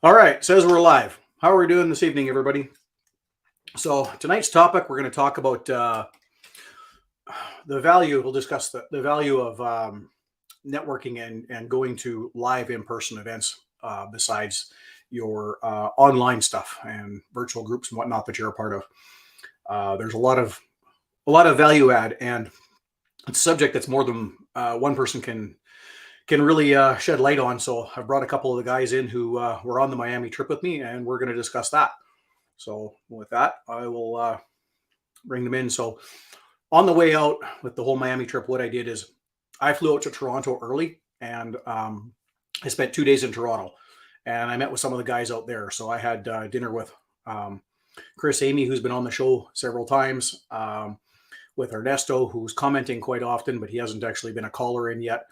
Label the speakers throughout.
Speaker 1: All right, says we're live. How are we doing this evening, everybody? So tonight's topic, we're going to talk about the value. We'll discuss the value of networking and going to live in-person events besides your online stuff and virtual groups and whatnot that you're a part of. There's a lot of value add, and it's a subject that's more than one person can really shed light on. So I've brought a couple of the guys in who were on the Miami trip with me, and we're going to discuss that. So with that, I will bring them in. So on the way out with the whole Miami trip, what I did is I flew out to Toronto early, and I spent 2 days in Toronto, and I met with some of the guys out there. So I had dinner with Chris Amy, who's been on the show several times, with Ernesto, who's commenting quite often, but he hasn't actually been a caller in yet.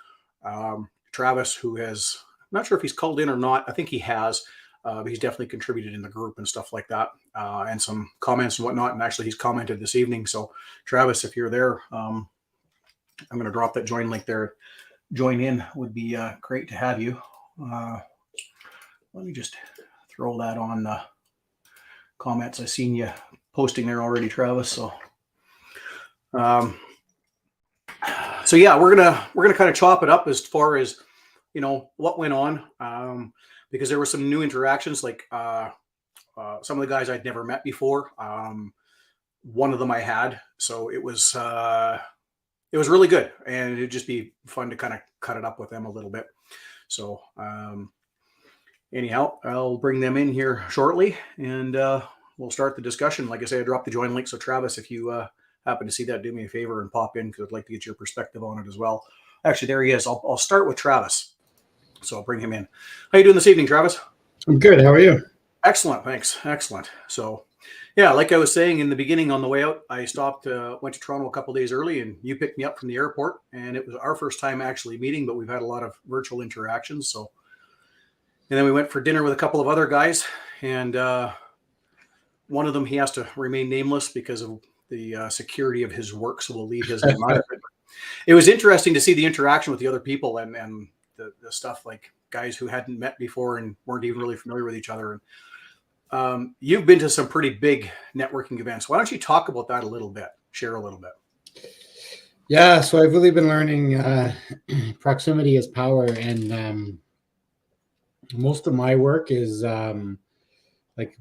Speaker 1: Travis, who has, I'm not sure if he's called in or not. I think he has, but he's definitely contributed in the group and stuff like that, and some comments and whatnot. And actually, he's commented this evening. So, Travis, if you're there, I'm going to drop that join link there. Join in would be great to have you. Let me just throw that on comments. I've seen you posting there already, Travis. So. So yeah, we're gonna kind of chop it up as far as what went on, because there were some new interactions, like some of the guys I'd never met before. One of them I had, so it was really good, and it'd just be fun to kind of cut it up with them a little bit. So anyhow, I'll bring them in here shortly, and we'll start the discussion. Like I say, I dropped the join link, so Travis, if you happen to see that, do me a favor and pop in, because I'd like to get your perspective on it as well. Actually, there he is. I'll start with Travis. So I'll bring him in. How you doing this evening, Travis?
Speaker 2: I'm good. How are you?
Speaker 1: Excellent. Thanks. Excellent. So yeah, like I was saying in the beginning on the way out, I stopped, went to Toronto a couple days early, and you picked me up from the airport, and it was our first time actually meeting, but we've had a lot of virtual interactions. So, and then we went for dinner with a couple of other guys, and one of them, he has to remain nameless because of the security of his work, so we'll leave his name out of it. It was interesting to see the interaction with the other people, and the stuff, like guys who hadn't met before and weren't even really familiar with each other. And you've been to some pretty big networking events. Why don't you talk about that a little bit? Share a little bit.
Speaker 2: Yeah, so I've really been learning proximity is power, and most of my work is like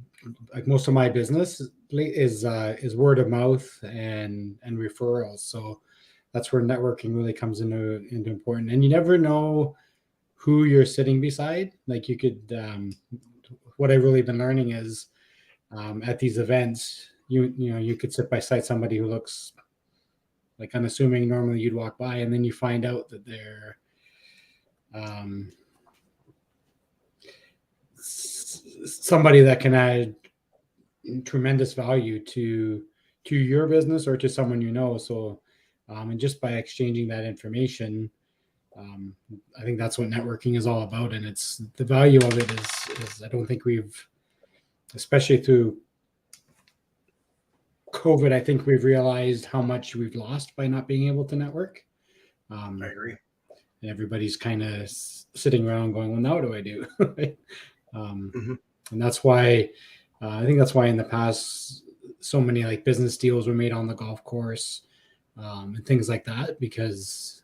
Speaker 2: most of my business is word of mouth and referrals. So that's where networking really comes into important. And you never know who you're sitting beside. Like you could, what I've really been learning is at these events, you could sit beside somebody who looks like unassuming. Normally you'd walk by, and then you find out that they're somebody that can add tremendous value to your business or to someone you know. So and just by exchanging that information, I think that's what networking is all about. And it's the value of it is I don't think we've, especially through COVID, I think we've realized how much we've lost by not being able to network.
Speaker 1: I agree.
Speaker 2: And everybody's kind of sitting around going, well, now what do I do? And that's why I think that's why in the past so many like business deals were made on the golf course and things like that, because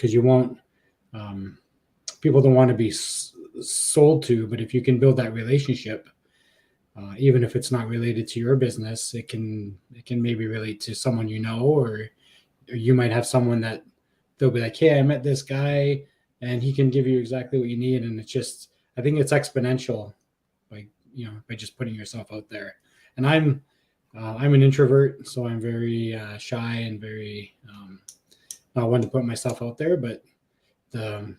Speaker 2: you won't, people don't want to be sold to, but if you can build that relationship, even if it's not related to your business, it can maybe relate to someone you know, or you might have someone that they'll be like, hey, I met this guy and he can give you exactly what you need. And it's just, I think it's exponential by just putting yourself out there. And I'm an introvert, so I'm very shy and very not one to put myself out there. But the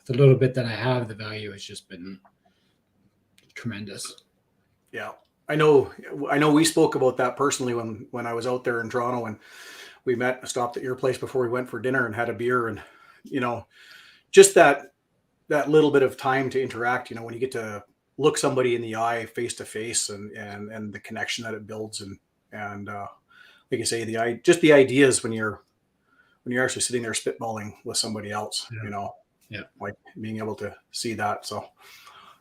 Speaker 2: little bit that I have, the value has just been tremendous.
Speaker 1: Yeah, I know. We spoke about that personally when I was out there in Toronto, and we stopped at your place before we went for dinner and had a beer, and just that little bit of time to interact. When you get to look somebody in the eye face to face, and the connection that it builds, and like I say, the ideas when you're actually sitting there spitballing with somebody else,
Speaker 2: Yeah.
Speaker 1: like being able to see that. So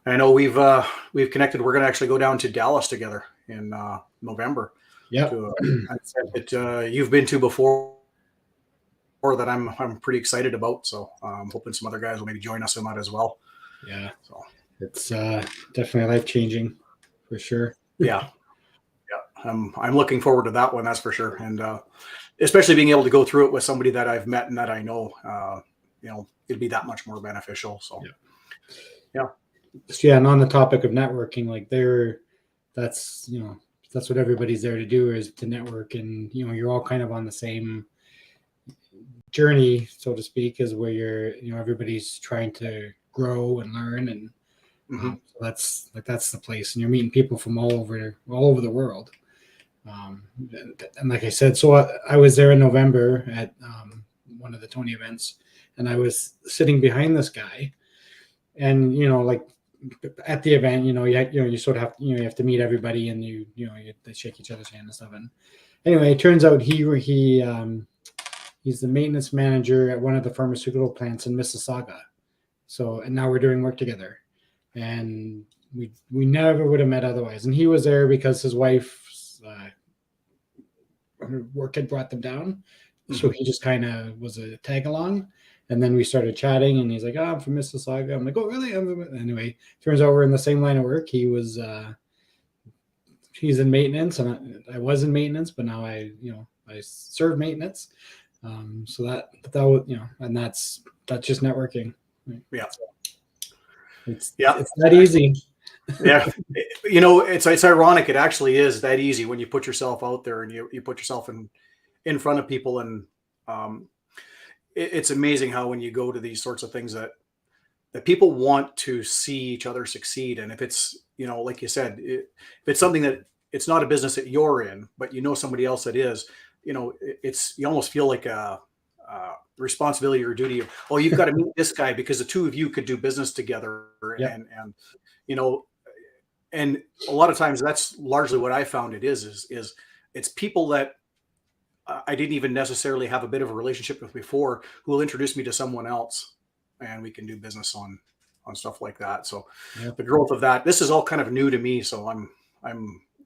Speaker 1: I know we've connected. We're going to actually go down to Dallas together in November
Speaker 2: Yeah.
Speaker 1: to an event that you've been to before, that I'm pretty excited about. So I'm hoping some other guys will maybe join us in that as well.
Speaker 2: Yeah.
Speaker 1: So
Speaker 2: It's definitely life changing for sure.
Speaker 1: yeah, I'm looking forward to that one. That's for sure. And especially being able to go through it with somebody that I've met and that I know, it'd be that much more beneficial. So yeah.
Speaker 2: Yeah, and on the topic of networking, like that's that's what everybody's there to do, is to network, and you're all kind of on the same journey, so to speak, is where everybody's trying to grow and learn, and so that's the place, and you're meeting people from all over the world. And like I said, so I was there in November at one of the Tony events, and I was sitting behind this guy, and like at the event, you sort of have you have to meet everybody, and they shake each other's hand and stuff. And anyway, it turns out he's the maintenance manager at one of the pharmaceutical plants in Mississauga. So, and now we're doing work together, and we never would have met otherwise. And he was there because his wife's her work had brought them down, so he just kind of was a tag along. And then we started chatting, and he's like, "Oh, I'm from Mississauga." I'm like, "Oh, really?" Anyway, turns out we're in the same line of work. He's in maintenance, and I was in maintenance, but now I serve maintenance. So that was, and that's just networking.
Speaker 1: Yeah.
Speaker 2: It's that easy.
Speaker 1: Yeah. It's ironic. It actually is that easy when you put yourself out there and you put yourself in front of people. And it's amazing how when you go to these sorts of things that people want to see each other succeed. And if it's, like you said, if it's something that it's not a business that you're in, but somebody else that is, you almost feel like a responsibility or duty of, oh, you've got to meet this guy because the two of you could do business together.
Speaker 2: Yeah.
Speaker 1: And a lot of times that's largely what I found it is it's people that I didn't even necessarily have a bit of a relationship with before who will introduce me to someone else, and we can do business on stuff like that. So the growth of that, this is all kind of new to me. So I'm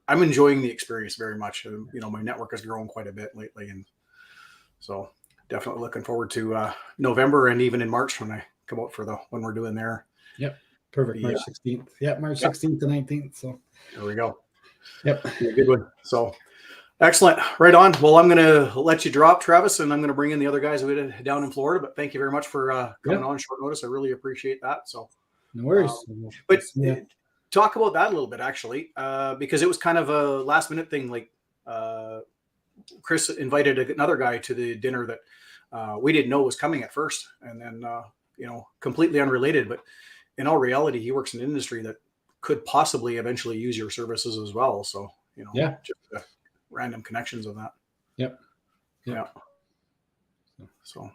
Speaker 1: enjoying the experience very much. My network has grown quite a bit lately. And so definitely looking forward to November, and even in March when I come out when we're doing there.
Speaker 2: Yep. Perfect. March 16th. Yeah. March 16th to 19th. So
Speaker 1: there we go.
Speaker 2: Yep.
Speaker 1: Be a good one. So excellent. Right on. Well, I'm going to let you drop, Travis, and I'm going to bring in the other guys we did down in Florida. But thank you very much for coming on short notice. I really appreciate that. So
Speaker 2: no worries.
Speaker 1: But talk about that a little bit, actually, because it was kind of a last minute thing. Like Chris invited another guy to the dinner that we didn't know was coming at first, and then completely unrelated. But in all reality, he works in an industry that could possibly eventually use your services as well. So just random connections of that.
Speaker 2: Yep.
Speaker 1: Yeah. So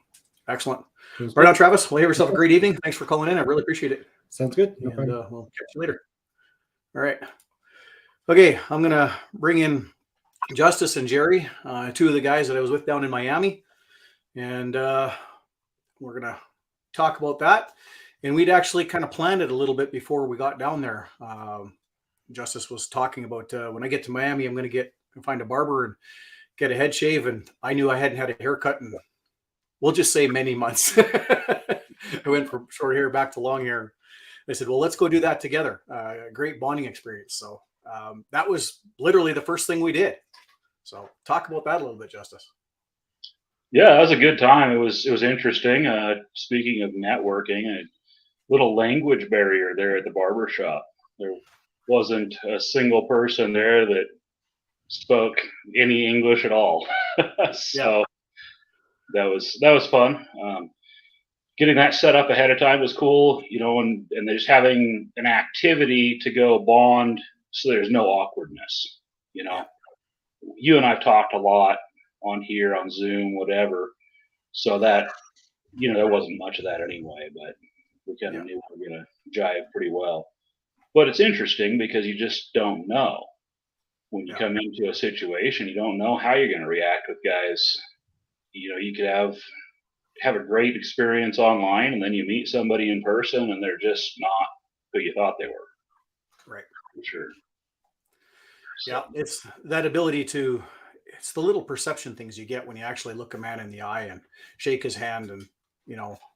Speaker 1: excellent. Right on, Travis. Well, have yourself a great evening. Thanks for calling in. I really appreciate it.
Speaker 2: Sounds good.
Speaker 1: No problem. We'll catch you later. All right. Okay, I'm gonna bring in Justice and Jerry, two of the guys that I was with down in Miami, and we're gonna talk about that. And we'd actually kind of planned it a little bit before we got down there. Justice was talking about when I get to Miami, I'm going to find a barber and get a head shave. And I knew I hadn't had a haircut in, we'll just say, many months. I went from short hair back to long hair. I said, well, let's go do that together. A great bonding experience. So that was literally the first thing we did. So talk about that a little bit, Justice.
Speaker 3: Yeah, that was a good time. It was interesting. Speaking of networking, a little language barrier there at the barber shop. There wasn't a single person there that spoke any English at all. So that was fun. Getting that set up ahead of time was cool, and there's having an activity to go bond, so there's no awkwardness. You and I've talked a lot on here, on Zoom, whatever, so that there wasn't much of that anyway, but we kind of knew we were going to jive pretty well. But it's interesting because you just don't know. When you come into a situation, you don't know how you're going to react with guys. You could have a great experience online, and then you meet somebody in person and they're just not who you thought they were.
Speaker 1: Right.
Speaker 3: For sure.
Speaker 1: Yeah, it's that ability to, it's the little perception things you get when you actually look a man in the eye and shake his hand and,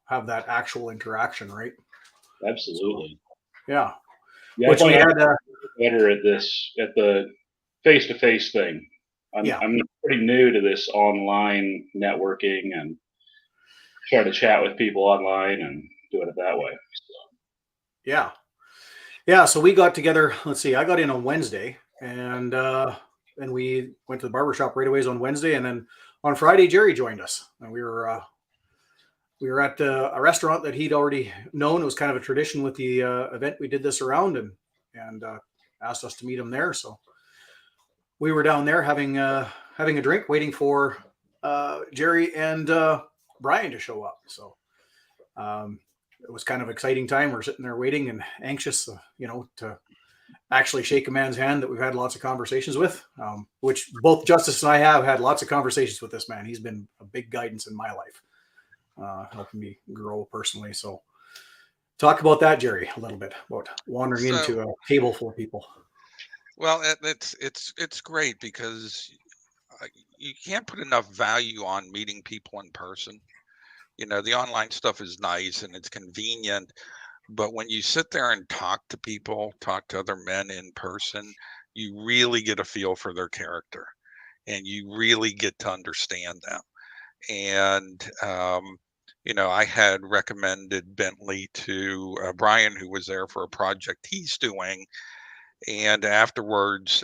Speaker 1: have that actual interaction, right? So,
Speaker 3: Absolutely.
Speaker 1: yeah.
Speaker 3: Yeah, I
Speaker 1: Which we
Speaker 3: find
Speaker 1: had,
Speaker 3: I'm better at the face-to-face thing.
Speaker 1: yeah,
Speaker 3: I'm pretty new to this online networking and trying to chat with people online and doing it that way.
Speaker 1: yeah. Yeah, so we got together. Let's see, I got in on Wednesday, and we went to the barbershop right away on Wednesday, and then on Friday Jerry joined us, and we were at a restaurant that he'd already known. It was kind of a tradition with the event we did this around, and asked us to meet him there. So we were down there having a drink, waiting for Jerry and Brian to show up. So it was kind of exciting time. We're sitting there waiting and anxious, to actually shake a man's hand that we've had lots of conversations with, which both Justice and I have had lots of conversations with this man. He's been a big guidance in my life, helping me grow personally. So talk about that, Jerry, a little bit about wandering into a table full of people.
Speaker 4: Well, it's great because you can't put enough value on meeting people in person. The online stuff is nice and it's convenient, but when you sit there and talk to people, talk to other men in person, you really get a feel for their character and you really get to understand them. And I had recommended Bentley to Brian, who was there for a project he's doing. And afterwards,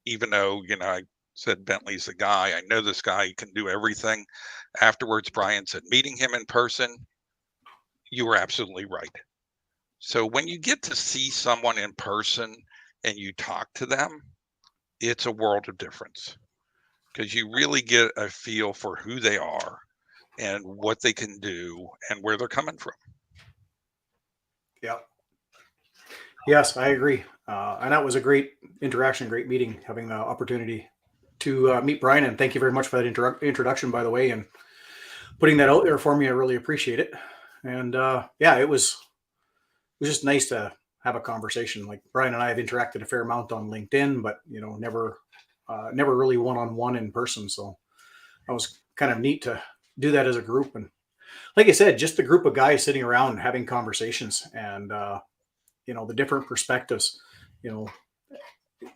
Speaker 4: even though, I said Bentley's the guy, I know this guy, he can do everything. Afterwards, Brian said, meeting him in person, you were absolutely right. So when you get to see someone in person and you talk to them, it's a world of difference because you really get a feel for who they are and what they can do and where they're coming from.
Speaker 1: Yeah. Yes, I agree. And that was a great interaction, great meeting, having the opportunity to meet Brian. And thank you very much for that introduction, by the way, and putting that out there for me. I really appreciate it. And yeah, it was just nice to have a conversation. Like Brian and I have interacted a fair amount on LinkedIn, but never really one-on-one in person. So that was kind of neat to do that as a group. And like I said, just a group of guys sitting around having conversations and the different perspectives. A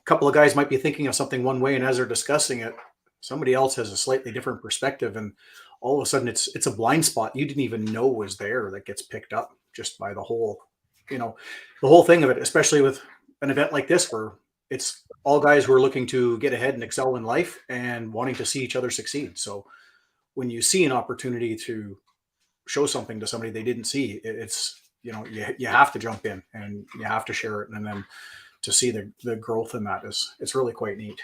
Speaker 1: couple of guys might be thinking of something one way, and as they're discussing it, somebody else has a slightly different perspective, and all of a sudden it's a blind spot you didn't even know was there that gets picked up just by the whole thing of it, especially with an event like this where it's all guys who are looking to get ahead and excel in life and wanting to see each other succeed. So when you see an opportunity to show something to somebody they didn't see, it's you have to jump in and you have to share it, and then to see the growth in that it's really quite neat.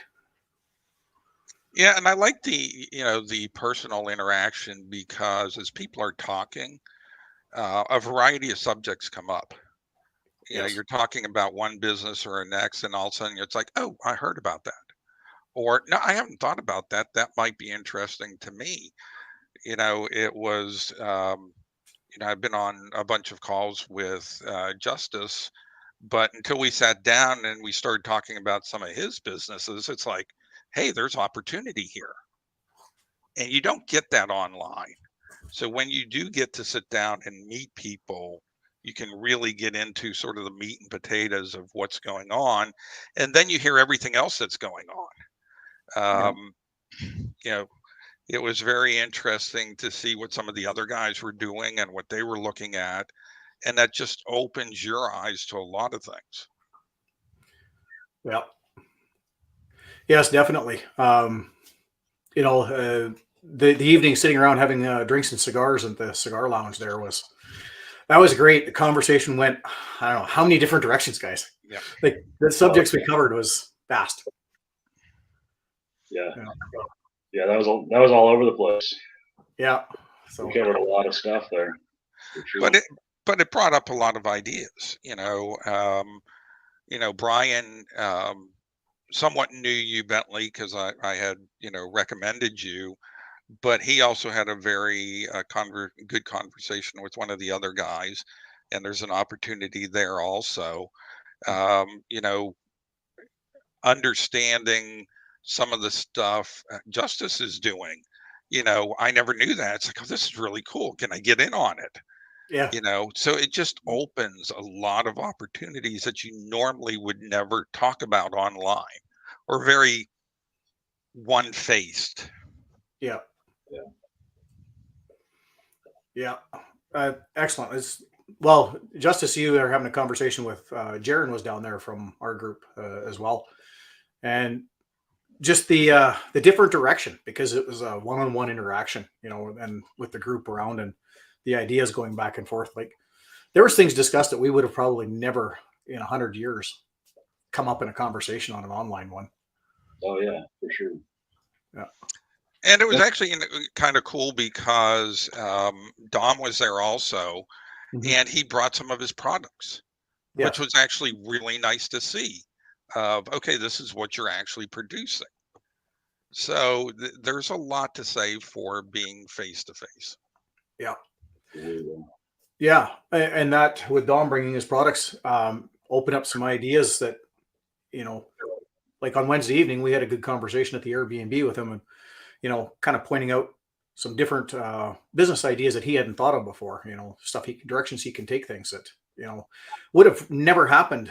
Speaker 4: Yeah, and I like the personal interaction because as people are talking, a variety of subjects come up.
Speaker 1: Yes.
Speaker 4: You're talking about one business or a next, and all of a sudden it's like, oh, I heard about that. Or no, I haven't thought about that. That might be interesting to me. It was, I've been on a bunch of calls with Justice, but until we sat down and we started talking about some of his businesses, it's like, hey, there's opportunity here. And you don't get that online. So when you do get to sit down and meet people, you can really get into sort of the meat and potatoes of what's going on. And then you hear everything else that's going on. It was very interesting to see what some of the other guys were doing and what they were looking at. And that just opens your eyes to a lot of things.
Speaker 1: Yeah. Yes, definitely. The evening sitting around having drinks and cigars at the cigar lounge there was great. The conversation went, I don't know how many different directions, guys.
Speaker 4: Yeah.
Speaker 1: Like the subjects we covered was vast.
Speaker 3: Yeah. Yeah, that was all over the place.
Speaker 1: Yeah. So
Speaker 3: we covered a lot of stuff there. Sure.
Speaker 4: But it brought up a lot of ideas. Brian somewhat knew you, Bentley, because I had recommended you, but he also had a very good conversation with one of the other guys. and there's an opportunity there also. You know, understanding some of the stuff Justice is doing. You know, I never knew that. It's like, oh, this is really cool. Can I get in on it?
Speaker 1: Yeah.
Speaker 4: You know, so it just opens a lot of opportunities that you normally would never talk about online, or very one-faced.
Speaker 1: Yeah.
Speaker 3: Yeah.
Speaker 1: Yeah. Excellent. Well, Justice, you are having a conversation with Jaron was down there from our group as well, and just the different direction, because it was a one-on-one interaction, you know, and with the group around and the ideas going back and forth. Like there was things discussed that we would have probably never in 100 years come up in a conversation on an online one.
Speaker 3: Oh yeah, for sure.
Speaker 1: Yeah.
Speaker 4: And it was actually kind of cool because Dom was there also,
Speaker 1: Mhm.
Speaker 4: and he brought some of his products, which
Speaker 1: Yes.
Speaker 4: was actually really nice to see. Okay, this is what you're actually producing. So there's a lot to say for being face to face.
Speaker 1: Yeah.
Speaker 3: Yeah.
Speaker 1: Yeah. And that with Dom bringing his products, open up some ideas that, you know, like on Wednesday evening, we had a good conversation at the Airbnb with him, and you know, kind of pointing out some different business ideas that he hadn't thought of before. You know, directions he can take things that, you know, would have never happened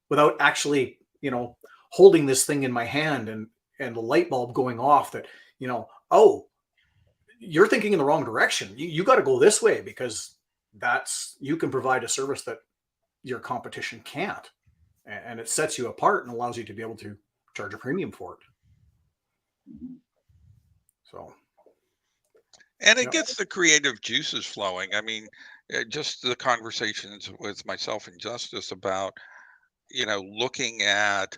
Speaker 1: without actually, you know, holding this thing in my hand and the light bulb going off that, you know, oh, you're thinking in the wrong direction. You got to go this way, because you can provide a service that your competition can't, and it sets you apart and allows you to be able to charge a premium for it. So,
Speaker 4: And it
Speaker 1: yeah.
Speaker 4: gets the creative juices flowing. I mean, just the conversations with myself and Justice about, you know, looking at,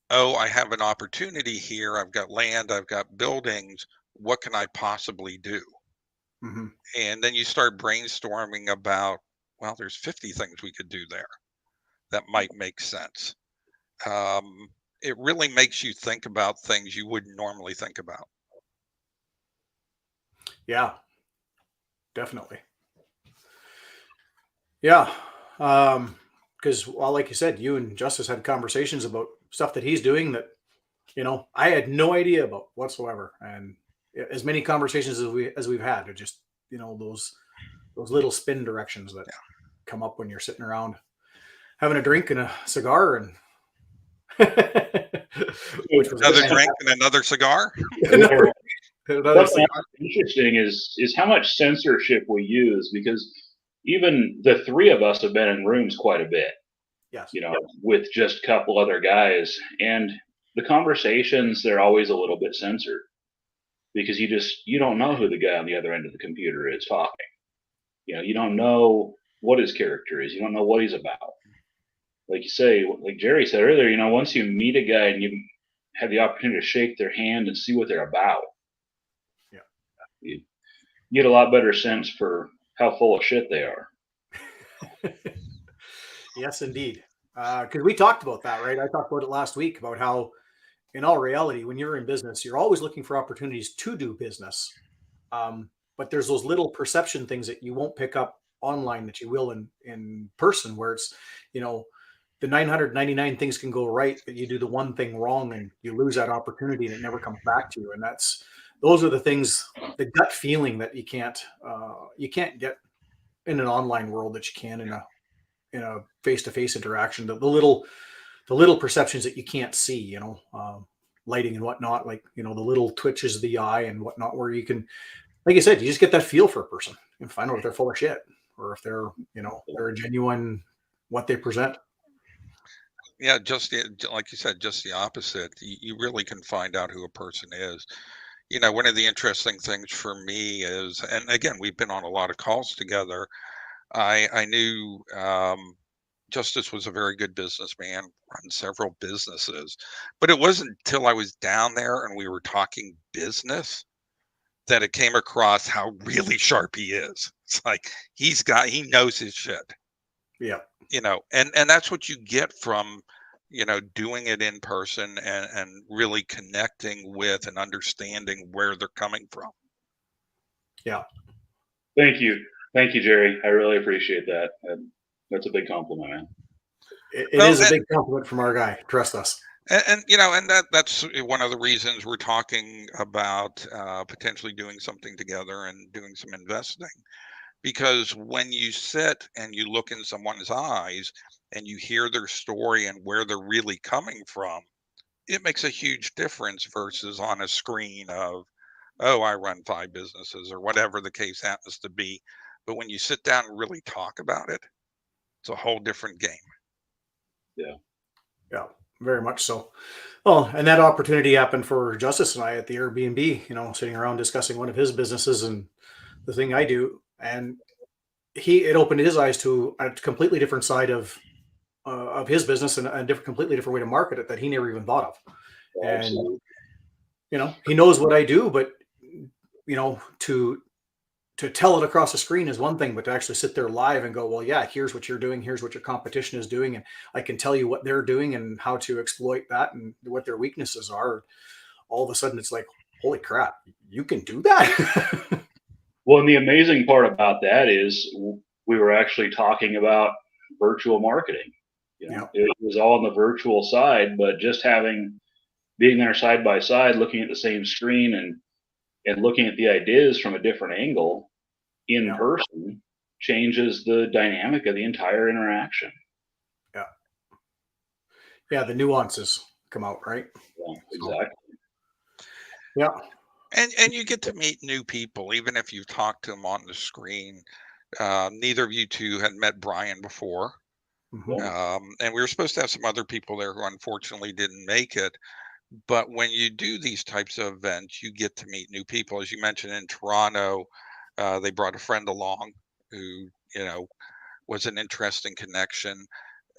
Speaker 4: oh, I have an opportunity here. I've got land, I've got buildings. What can I possibly do?
Speaker 1: Hmm.
Speaker 4: And then you start brainstorming about, well, there's 50 things we could do there that might make sense. It really makes you think about things you wouldn't normally think about.
Speaker 1: Yeah, definitely. Yeah. Because, well, like you said, you and Justice had conversations about stuff that he's doing that, you know, I had no idea about whatsoever. And as many conversations as we've had are just, you know, those little spin directions that come up when you're sitting around having a drink and a cigar, and which was
Speaker 4: Another drink and another cigar.
Speaker 1: another
Speaker 3: Something
Speaker 1: cigar.
Speaker 3: interesting is how much censorship we use, because even the three of us have been in rooms quite a bit,
Speaker 1: Yes.
Speaker 3: you know, with just a couple other guys, and the conversations, they're always a little bit censored, because you don't know who the guy on the other end of the computer is talking. You know, you don't know what his character is. You don't know what he's about. Like you say, like Jerry said earlier, you know, once you meet a guy and you have the opportunity to shake their hand and see what they're about,
Speaker 1: Yeah.
Speaker 3: you get a lot better sense for how full of shit they are.
Speaker 1: Yes, indeed. Because we talked about that, right? I talked about it last week about how, in all reality, when you're in business, you're always looking for opportunities to do business. But there's those little perception things that you won't pick up online that you will in person, where it's, you know, the 999 things can go right, but you do the one thing wrong and you lose that opportunity and it never comes back to you. And those are the things, the gut feeling that you can't get in an online world that you can in a face-to-face interaction. The little perceptions that you can't see, you know, lighting and whatnot, like, you know, the little twitches of the eye and whatnot, where you can, like you said, you just get that feel for a person and find out if they're full of shit or if they're, you know, they're a genuine what they present.
Speaker 4: Yeah, like you said, just the opposite. You really can find out who a person is. You know, one of the interesting things for me is, and again, we've been on a lot of calls together. I knew Justice was a very good businessman, run several businesses, but it wasn't until I was down there and we were talking business that it came across how really sharp he is. It's like he knows his shit.
Speaker 1: Yeah.
Speaker 4: You know, and that's what you get from, you know, doing it in person and really connecting with and understanding where they're coming from.
Speaker 1: Yeah.
Speaker 3: Thank you. Thank you, Jerry. I really appreciate that. That's a big compliment, man.
Speaker 1: It
Speaker 4: Well,
Speaker 1: is a big compliment from our guy. Trust us.
Speaker 4: and that's one of the reasons we're talking about potentially doing something together and doing some investing. Because when you sit and you look in someone's eyes and you hear their story and where they're really coming from, it makes a huge difference versus on a screen of, oh, I run 5 businesses or whatever the case happens to be. But when you sit down and really talk about it, it's a whole different game.
Speaker 3: Yeah.
Speaker 1: Yeah, very much so. Well, and that opportunity happened for Justice and I at the Airbnb, sitting around discussing one of his businesses and the thing I do. And it opened his eyes to a completely different side of his business and a completely different way to market it that he never even thought of. And,
Speaker 3: Absolutely.
Speaker 1: he knows what I do, but, to tell it across the screen is one thing, but to actually sit there live and go, well, yeah, here's what you're doing. Here's what your competition is doing. And I can tell you what they're doing and how to exploit that and what their weaknesses are. All of a sudden it's like, holy crap, you can do that.
Speaker 3: Well, and the amazing part about that is we were actually talking about virtual marketing.
Speaker 1: Yeah.
Speaker 3: It was all on the virtual side, but just being there side by side, looking at the same screen and looking at the ideas from a different angle in
Speaker 1: Yeah.
Speaker 3: person changes the dynamic of the entire interaction.
Speaker 1: Yeah. Yeah. The nuances come out, right?
Speaker 3: Yeah, exactly.
Speaker 1: Yeah.
Speaker 4: And you get to meet new people, even if you've talked to them on the screen. Neither of you two had met Brian before.
Speaker 1: Mhm.
Speaker 4: And we were supposed to have some other people there who unfortunately didn't make it. But when you do these types of events, you get to meet new people. As you mentioned in Toronto, they brought a friend along who, was an interesting connection.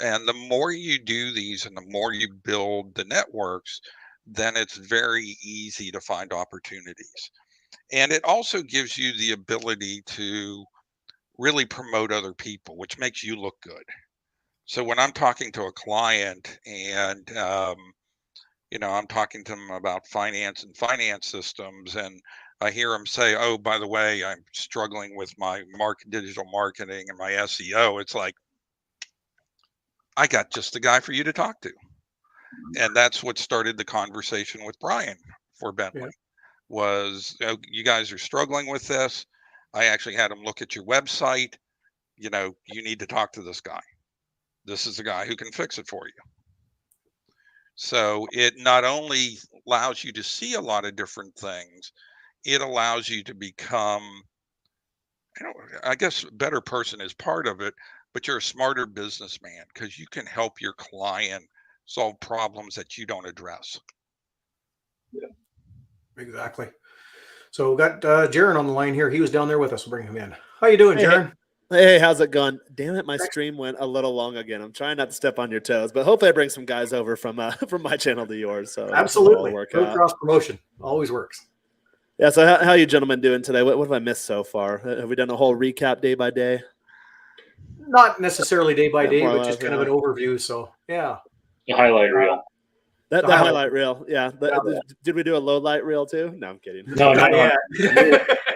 Speaker 4: And the more you do these and the more you build the networks, then it's very easy to find opportunities. And it also gives you the ability to really promote other people, which makes you look good. So when I'm talking to a client and I'm talking to them about finance and finance systems, and I hear them say, "Oh, by the way, I'm struggling with my digital marketing and my SEO." It's like, I got just the guy for you to talk to, and that's what started the conversation with Brian for Bentley.
Speaker 1: Yeah.
Speaker 4: Was, you guys are struggling with this. I actually had him look at your website. You need to talk to this guy. This is the guy who can fix it for you. So it not only allows you to see a lot of different things, it allows you to become, I guess, a better person is part of it, but you're a smarter businessman because you can help your client solve problems that you don't address.
Speaker 3: Yeah.
Speaker 1: Exactly. So we got Jaron on the line here. He was down there with us. We'll bring him in. How you doing, Jaron?
Speaker 5: Hey, how's it going? Damn it, my stream went a little long again. I'm trying not to step on your toes, but hopefully I bring some guys over from my channel to yours. So
Speaker 1: Absolutely.
Speaker 5: work
Speaker 1: Good
Speaker 5: out.
Speaker 1: cross promotion. Always works.
Speaker 5: Yeah. So how you gentlemen doing today? What have I missed so far? Have we done a whole recap day by day?
Speaker 1: Not necessarily day by
Speaker 5: Yeah,
Speaker 1: day,
Speaker 5: more or
Speaker 1: but just
Speaker 5: less,
Speaker 1: kind of
Speaker 5: yeah.
Speaker 1: an overview. So yeah.
Speaker 3: The highlight reel.
Speaker 5: The
Speaker 1: highlight.
Speaker 5: highlight reel. Yeah. Did we do a low light reel too? No, I'm kidding.
Speaker 3: No,
Speaker 1: Not yet.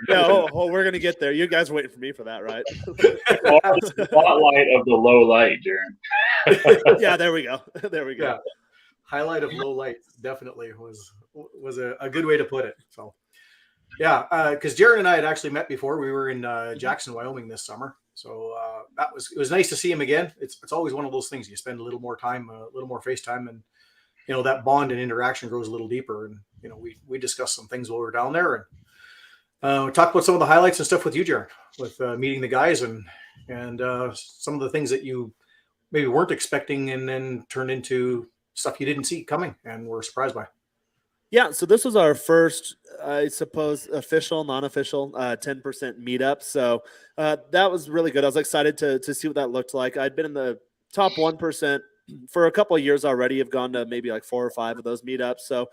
Speaker 5: No, we're gonna get there. You guys waiting for me for that, right?
Speaker 3: The spotlight of the low light, Darren.
Speaker 5: Yeah, there we go. There we go.
Speaker 1: Yeah. Highlight of low light definitely was a good way to put it. So yeah, because Jaron and I had actually met before. We were in Jackson, Wyoming this summer. So it was nice to see him again. It's always one of those things. You spend a little more time, a little more FaceTime, and that bond and interaction grows a little deeper. And we discussed some things while we were down there, and we talked about some of the highlights and stuff with you, Jaron, with meeting the guys and some of the things that you maybe weren't expecting, and then turned into stuff you didn't see coming and were surprised by.
Speaker 5: Yeah, so this was our first, I suppose, official, non-official 10% meetup. So that was really good. I was excited to see what that looked like. I'd been in the top 1% for a couple of years already. I've gone to maybe like 4 or 5 of those meetups. So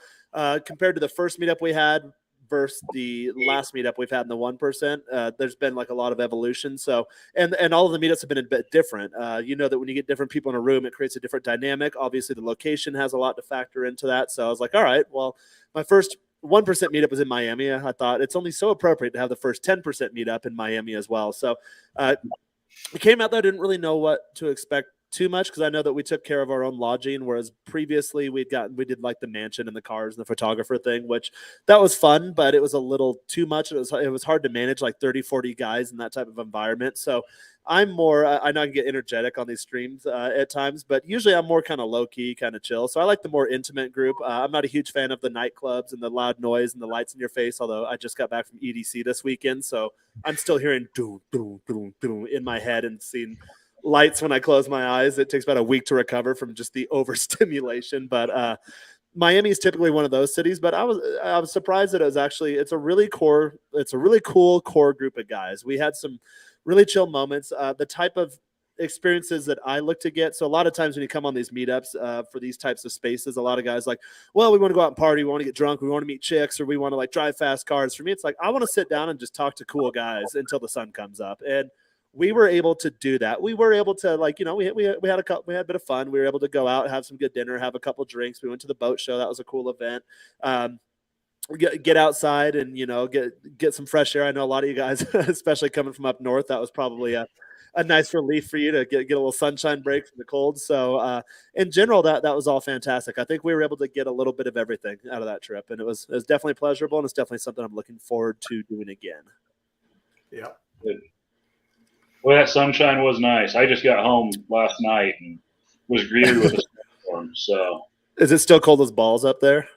Speaker 5: compared to the first meetup we had versus the last meetup we've had in the 1%, there's been like a lot of evolution. So and all of the meetups have been a bit different. That when you get different people in a room, it creates a different dynamic. Obviously, the location has a lot to factor into that. So I was like, all right, well, my first 1% meetup was in Miami. I thought it's only so appropriate to have the first 10% meetup in Miami as well. So we came out there, didn't really know what to expect too much, because I know that we took care of our own lodging, whereas previously we did like the mansion and the cars and the photographer thing, which that was fun, but it was a little too much. It was hard to manage like 30-40 guys in that type of environment. So I'm more, I know I can get energetic on these streams at times, but usually I'm more kind of low key, kind of chill. So I like the more intimate group. I'm not a huge fan of the nightclubs and the loud noise and the lights in your face, although I just got back from EDC this weekend. So I'm still hearing doom, doom, doom, doom in my head and seeing lights when I close my eyes. It takes about a week to recover from just the overstimulation. But Miami is typically one of those cities, but I was surprised that it's a really cool core group of guys. We had some really chill moments. The type of experiences that I look to get. So a lot of times when you come on these meetups for these types of spaces, a lot of guys like, well, we want to go out and party, we want to get drunk, we want to meet chicks, or we want to like drive fast cars. For me, it's like, I want to sit down and just talk to cool guys until the sun comes up. And we were able to do that. We were able to, like, we had a bit of fun. We were able to go out, have some good dinner, have a couple drinks. We went to the boat show. That was a cool event. Get outside and get some fresh air. I know a lot of you guys, especially coming from up north, that was probably a nice relief for you to get a little sunshine break from the cold. So in general, that was all fantastic. I think we were able to get a little bit of everything out of that trip, and it was definitely pleasurable, and it's definitely something I'm looking forward to doing again.
Speaker 1: Yeah.
Speaker 3: Good. Well, that sunshine was nice. I just got home last night and was greeted with a storm. So
Speaker 5: is it still cold as balls up there?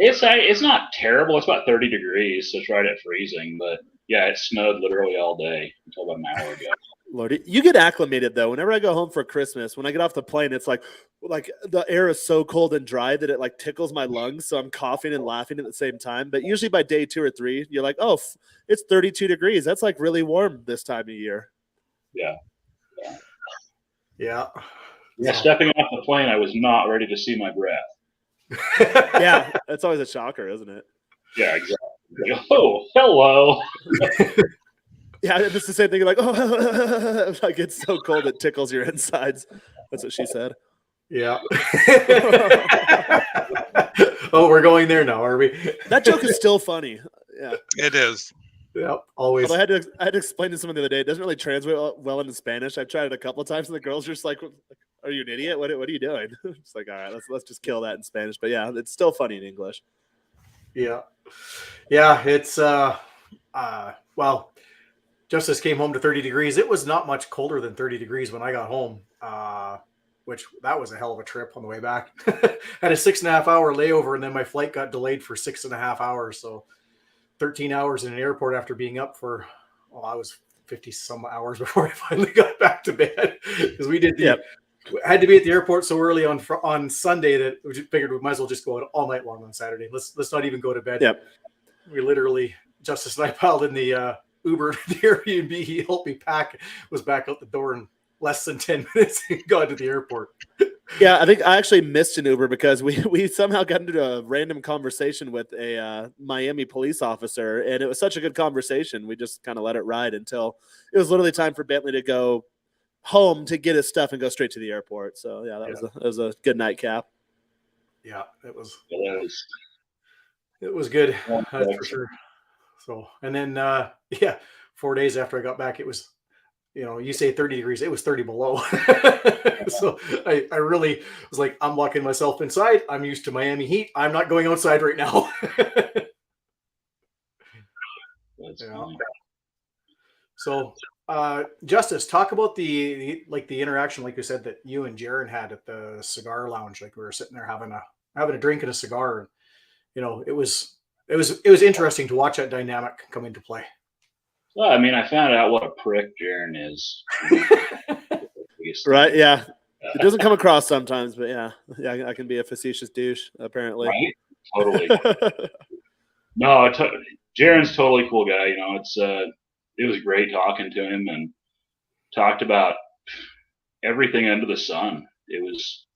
Speaker 3: It's not terrible. It's about 30 degrees, so it's right at freezing. But yeah, it snowed literally all day until about an hour ago.
Speaker 5: Lordy, you get acclimated though. Whenever I go home for Christmas, when I get off the plane, it's like the air is so cold and dry that it like tickles my lungs. So I'm coughing and laughing at the same time. But usually by day 2 or 3, you're like, oh, it's 32 degrees. That's like really warm this time of year.
Speaker 3: Yeah.
Speaker 1: Yeah.
Speaker 3: Stepping off the plane, I was not ready to see my breath.
Speaker 5: Yeah, that's always a shocker, isn't it?
Speaker 3: Yeah, exactly. Oh, hello.
Speaker 5: Yeah, it's the same thing. You're like, oh, like it's so cold it tickles your insides. That's what she said.
Speaker 1: Yeah. Oh, we're going there now, are we?
Speaker 5: That joke is still funny. Yeah,
Speaker 4: it is.
Speaker 1: Yeah, always.
Speaker 5: Although I had to explain to someone the other day. It doesn't really translate well into Spanish. I've tried it a couple of times, and the girls are just like, "Are you an idiot? What are you doing?" It's like, all right, let's just kill that in Spanish. But yeah, it's still funny in English.
Speaker 1: Yeah, it's well, Justice came home to 30 degrees. It was not much colder than 30 degrees when I got home, which that was a hell of a trip on the way back. Had a 6.5 hour layover, and then my flight got delayed for 6.5 hours. So 13 hours in an airport after being up for, I was 50 some hours before I finally got back to bed, because we did had to be at the airport so early on Sunday that we just figured we might as well just go out all night long on Saturday. Let's not even go to bed.
Speaker 5: Yep.
Speaker 1: We literally, Justice and I piled in the Uber, the Airbnb. He helped me pack, was back out the door in less than 10 minutes and got to the airport.
Speaker 5: Yeah, I think I actually missed an Uber because we somehow got into a random conversation with a Miami police officer, and it was such a good conversation. We just kind of let it ride until it was literally time for Bentley to go home to get his stuff and go straight to the airport. So yeah, that was a good nightcap.
Speaker 1: Yeah, it was good. That's for sure. So, and then 4 days after I got back, it was, you say 30 degrees, it was 30 below. So I really was like, I'm locking myself inside. I'm used to Miami heat. I'm not going outside right now. So Justice, talk about the interaction, like you said, that you and Jaron had at the cigar lounge. Like, we were sitting there having a drink and a cigar, and it was interesting to watch that dynamic come into play.
Speaker 3: Well, I mean, I found out what a prick Jaron is.
Speaker 5: Right? Yeah. It doesn't come across sometimes, but yeah, I can be a facetious douche, apparently.
Speaker 3: Right? Totally. No, Jaron's totally cool guy. It was great talking to him, and talked about everything under the sun. It was,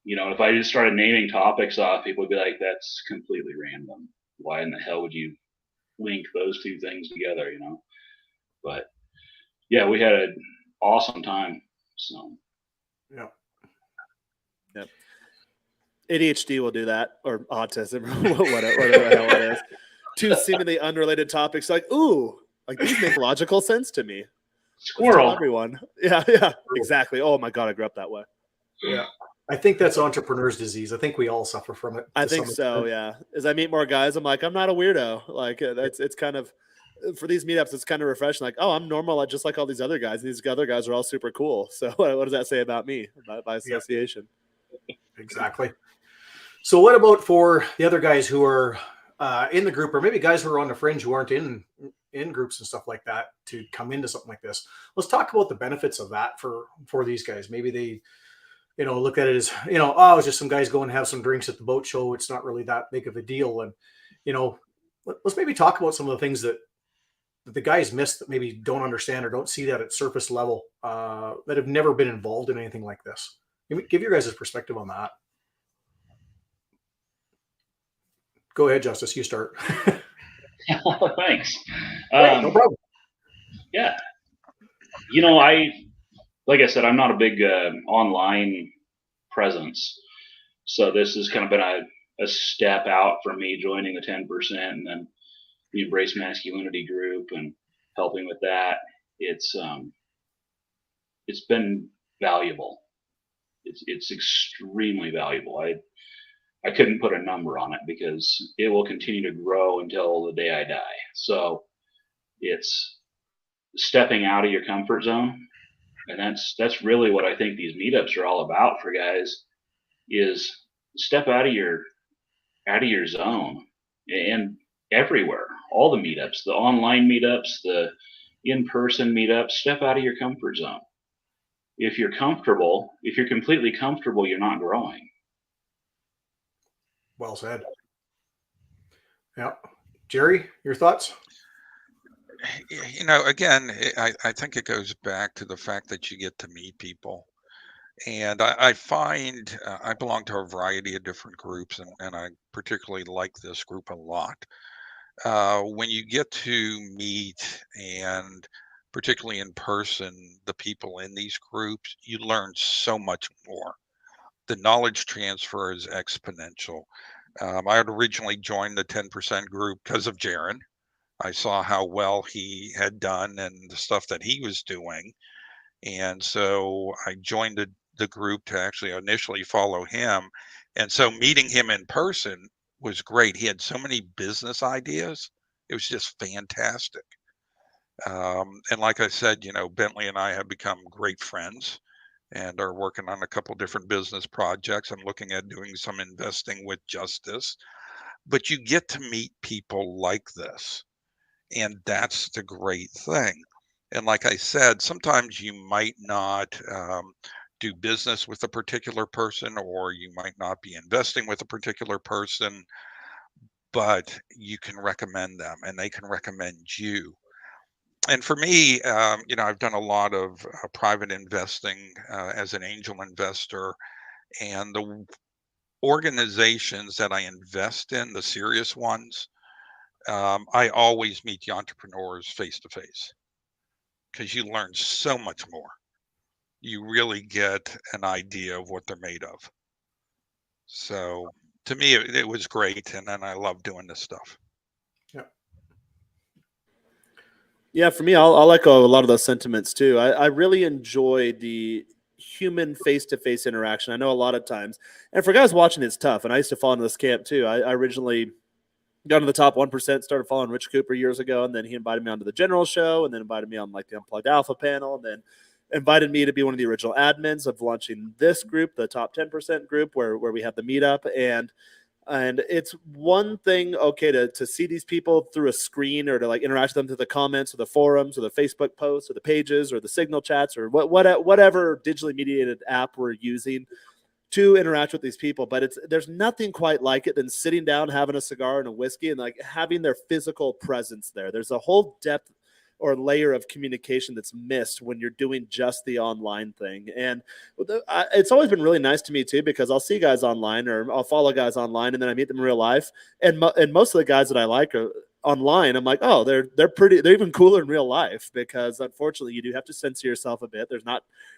Speaker 3: if I just started naming topics off, people would be like, that's completely random. Why in the hell would you link those two things together, But yeah, we had an awesome time. So
Speaker 5: yeah. ADHD will do that, or autism, or whatever the hell it is. Two seemingly unrelated topics, like, ooh, like these make logical sense to me. Let's tell
Speaker 3: Squirrel.
Speaker 5: everyone. Yeah, exactly. Oh my God, I grew up that way.
Speaker 1: Yeah. I think that's entrepreneur's disease. I think we all suffer from it.
Speaker 5: I
Speaker 1: to
Speaker 5: think
Speaker 1: some
Speaker 5: so.
Speaker 1: extent.
Speaker 5: Yeah. As I meet more guys, I'm like, I'm not a weirdo. Like it's kind of, for these meetups, it's kind of refreshing. Like, oh, I'm normal, just like all these other guys. These other guys are all super cool. So what does that say about me by association?
Speaker 1: Yeah, exactly. So what about for the other guys who are in the group, or maybe guys who are on the fringe who aren't in groups and stuff like that, to come into something like this? Let's talk about the benefits of that for these guys. Maybe they, look at it as, oh, it's just some guys go and have some drinks at the boat show. It's not really that big of a deal. And, let's maybe talk about some of the things that the guys miss, that maybe don't understand or don't see that at surface level, that have never been involved in anything like this. Give your guys a perspective on that. Go ahead, Justice. You start.
Speaker 3: Thanks.
Speaker 1: No problem.
Speaker 3: Yeah. Like I said, I'm not a big online presence. So this has kind of been a step out for me joining the 10% and then the Embrace Masculinity group and helping with that. It's been valuable. It's extremely valuable. I couldn't put a number on it because it will continue to grow until the day I die. So it's stepping out of your comfort zone. And that's really what I think these meetups are all about for guys, is step out of your zone. And everywhere, all the meetups, the online meetups, the in-person meetups, step out of your comfort zone. If you're completely comfortable, you're not growing.
Speaker 1: Well said. Yeah. Jerry, your thoughts?
Speaker 4: Again, I think it goes back to the fact that you get to meet people. And I find I belong to a variety of different groups, and I particularly like this group a lot. When you get to meet, and particularly in person, the people in these groups, you learn so much more. The knowledge transfer is exponential. I had originally joined the 10% group because of Jaron. I saw how well he had done and the stuff that he was doing. And so I joined the group to actually initially follow him. And so meeting him in person was great. He had so many business ideas. It was just fantastic. And like I said, Bentley and I have become great friends and are working on a couple different business projects. I'm looking at doing some investing with Justice. But you get to meet people like this. And that's the great thing. And like I said, sometimes you might not do business with a particular person, or you might not be investing with a particular person, but you can recommend them and they can recommend you. And for me, I've done a lot of private investing as an angel investor, and the organizations that I invest in, the serious ones, I always meet the entrepreneurs face to face, because you learn so much more. You really get an idea of what they're made of. So to me, it was great. And then I love doing this stuff.
Speaker 1: Yeah.
Speaker 5: Yeah, for me, I'll echo a lot of those sentiments too. I really enjoy the human face-to-face interaction. I know a lot of times, and for guys watching, it's tough. And I used to fall into this camp too. I originally got into the top 1%, started following Rich Cooper years ago, and then he invited me onto the General Show, and then invited me on like the Unplugged Alpha panel, and then invited me to be one of the original admins of launching this group, the top 10% group, where we have the meetup. And it's one thing, okay, to see these people through a screen, or to like interact with them through the comments or the forums or the Facebook posts or the pages or the Signal chats or whatever digitally mediated app we're using to interact with these people. But there's nothing quite like it than sitting down, having a cigar and a whiskey, and like having their physical presence there. There's a whole depth or layer of communication that's missed when you're doing just the online thing. And it's always been really nice to me too, because I'll see guys online, or I'll follow guys online, and then I meet them in real life. And most of the guys that I like online, I'm like, oh, they're even cooler in real life, because unfortunately you do have to censor yourself a bit.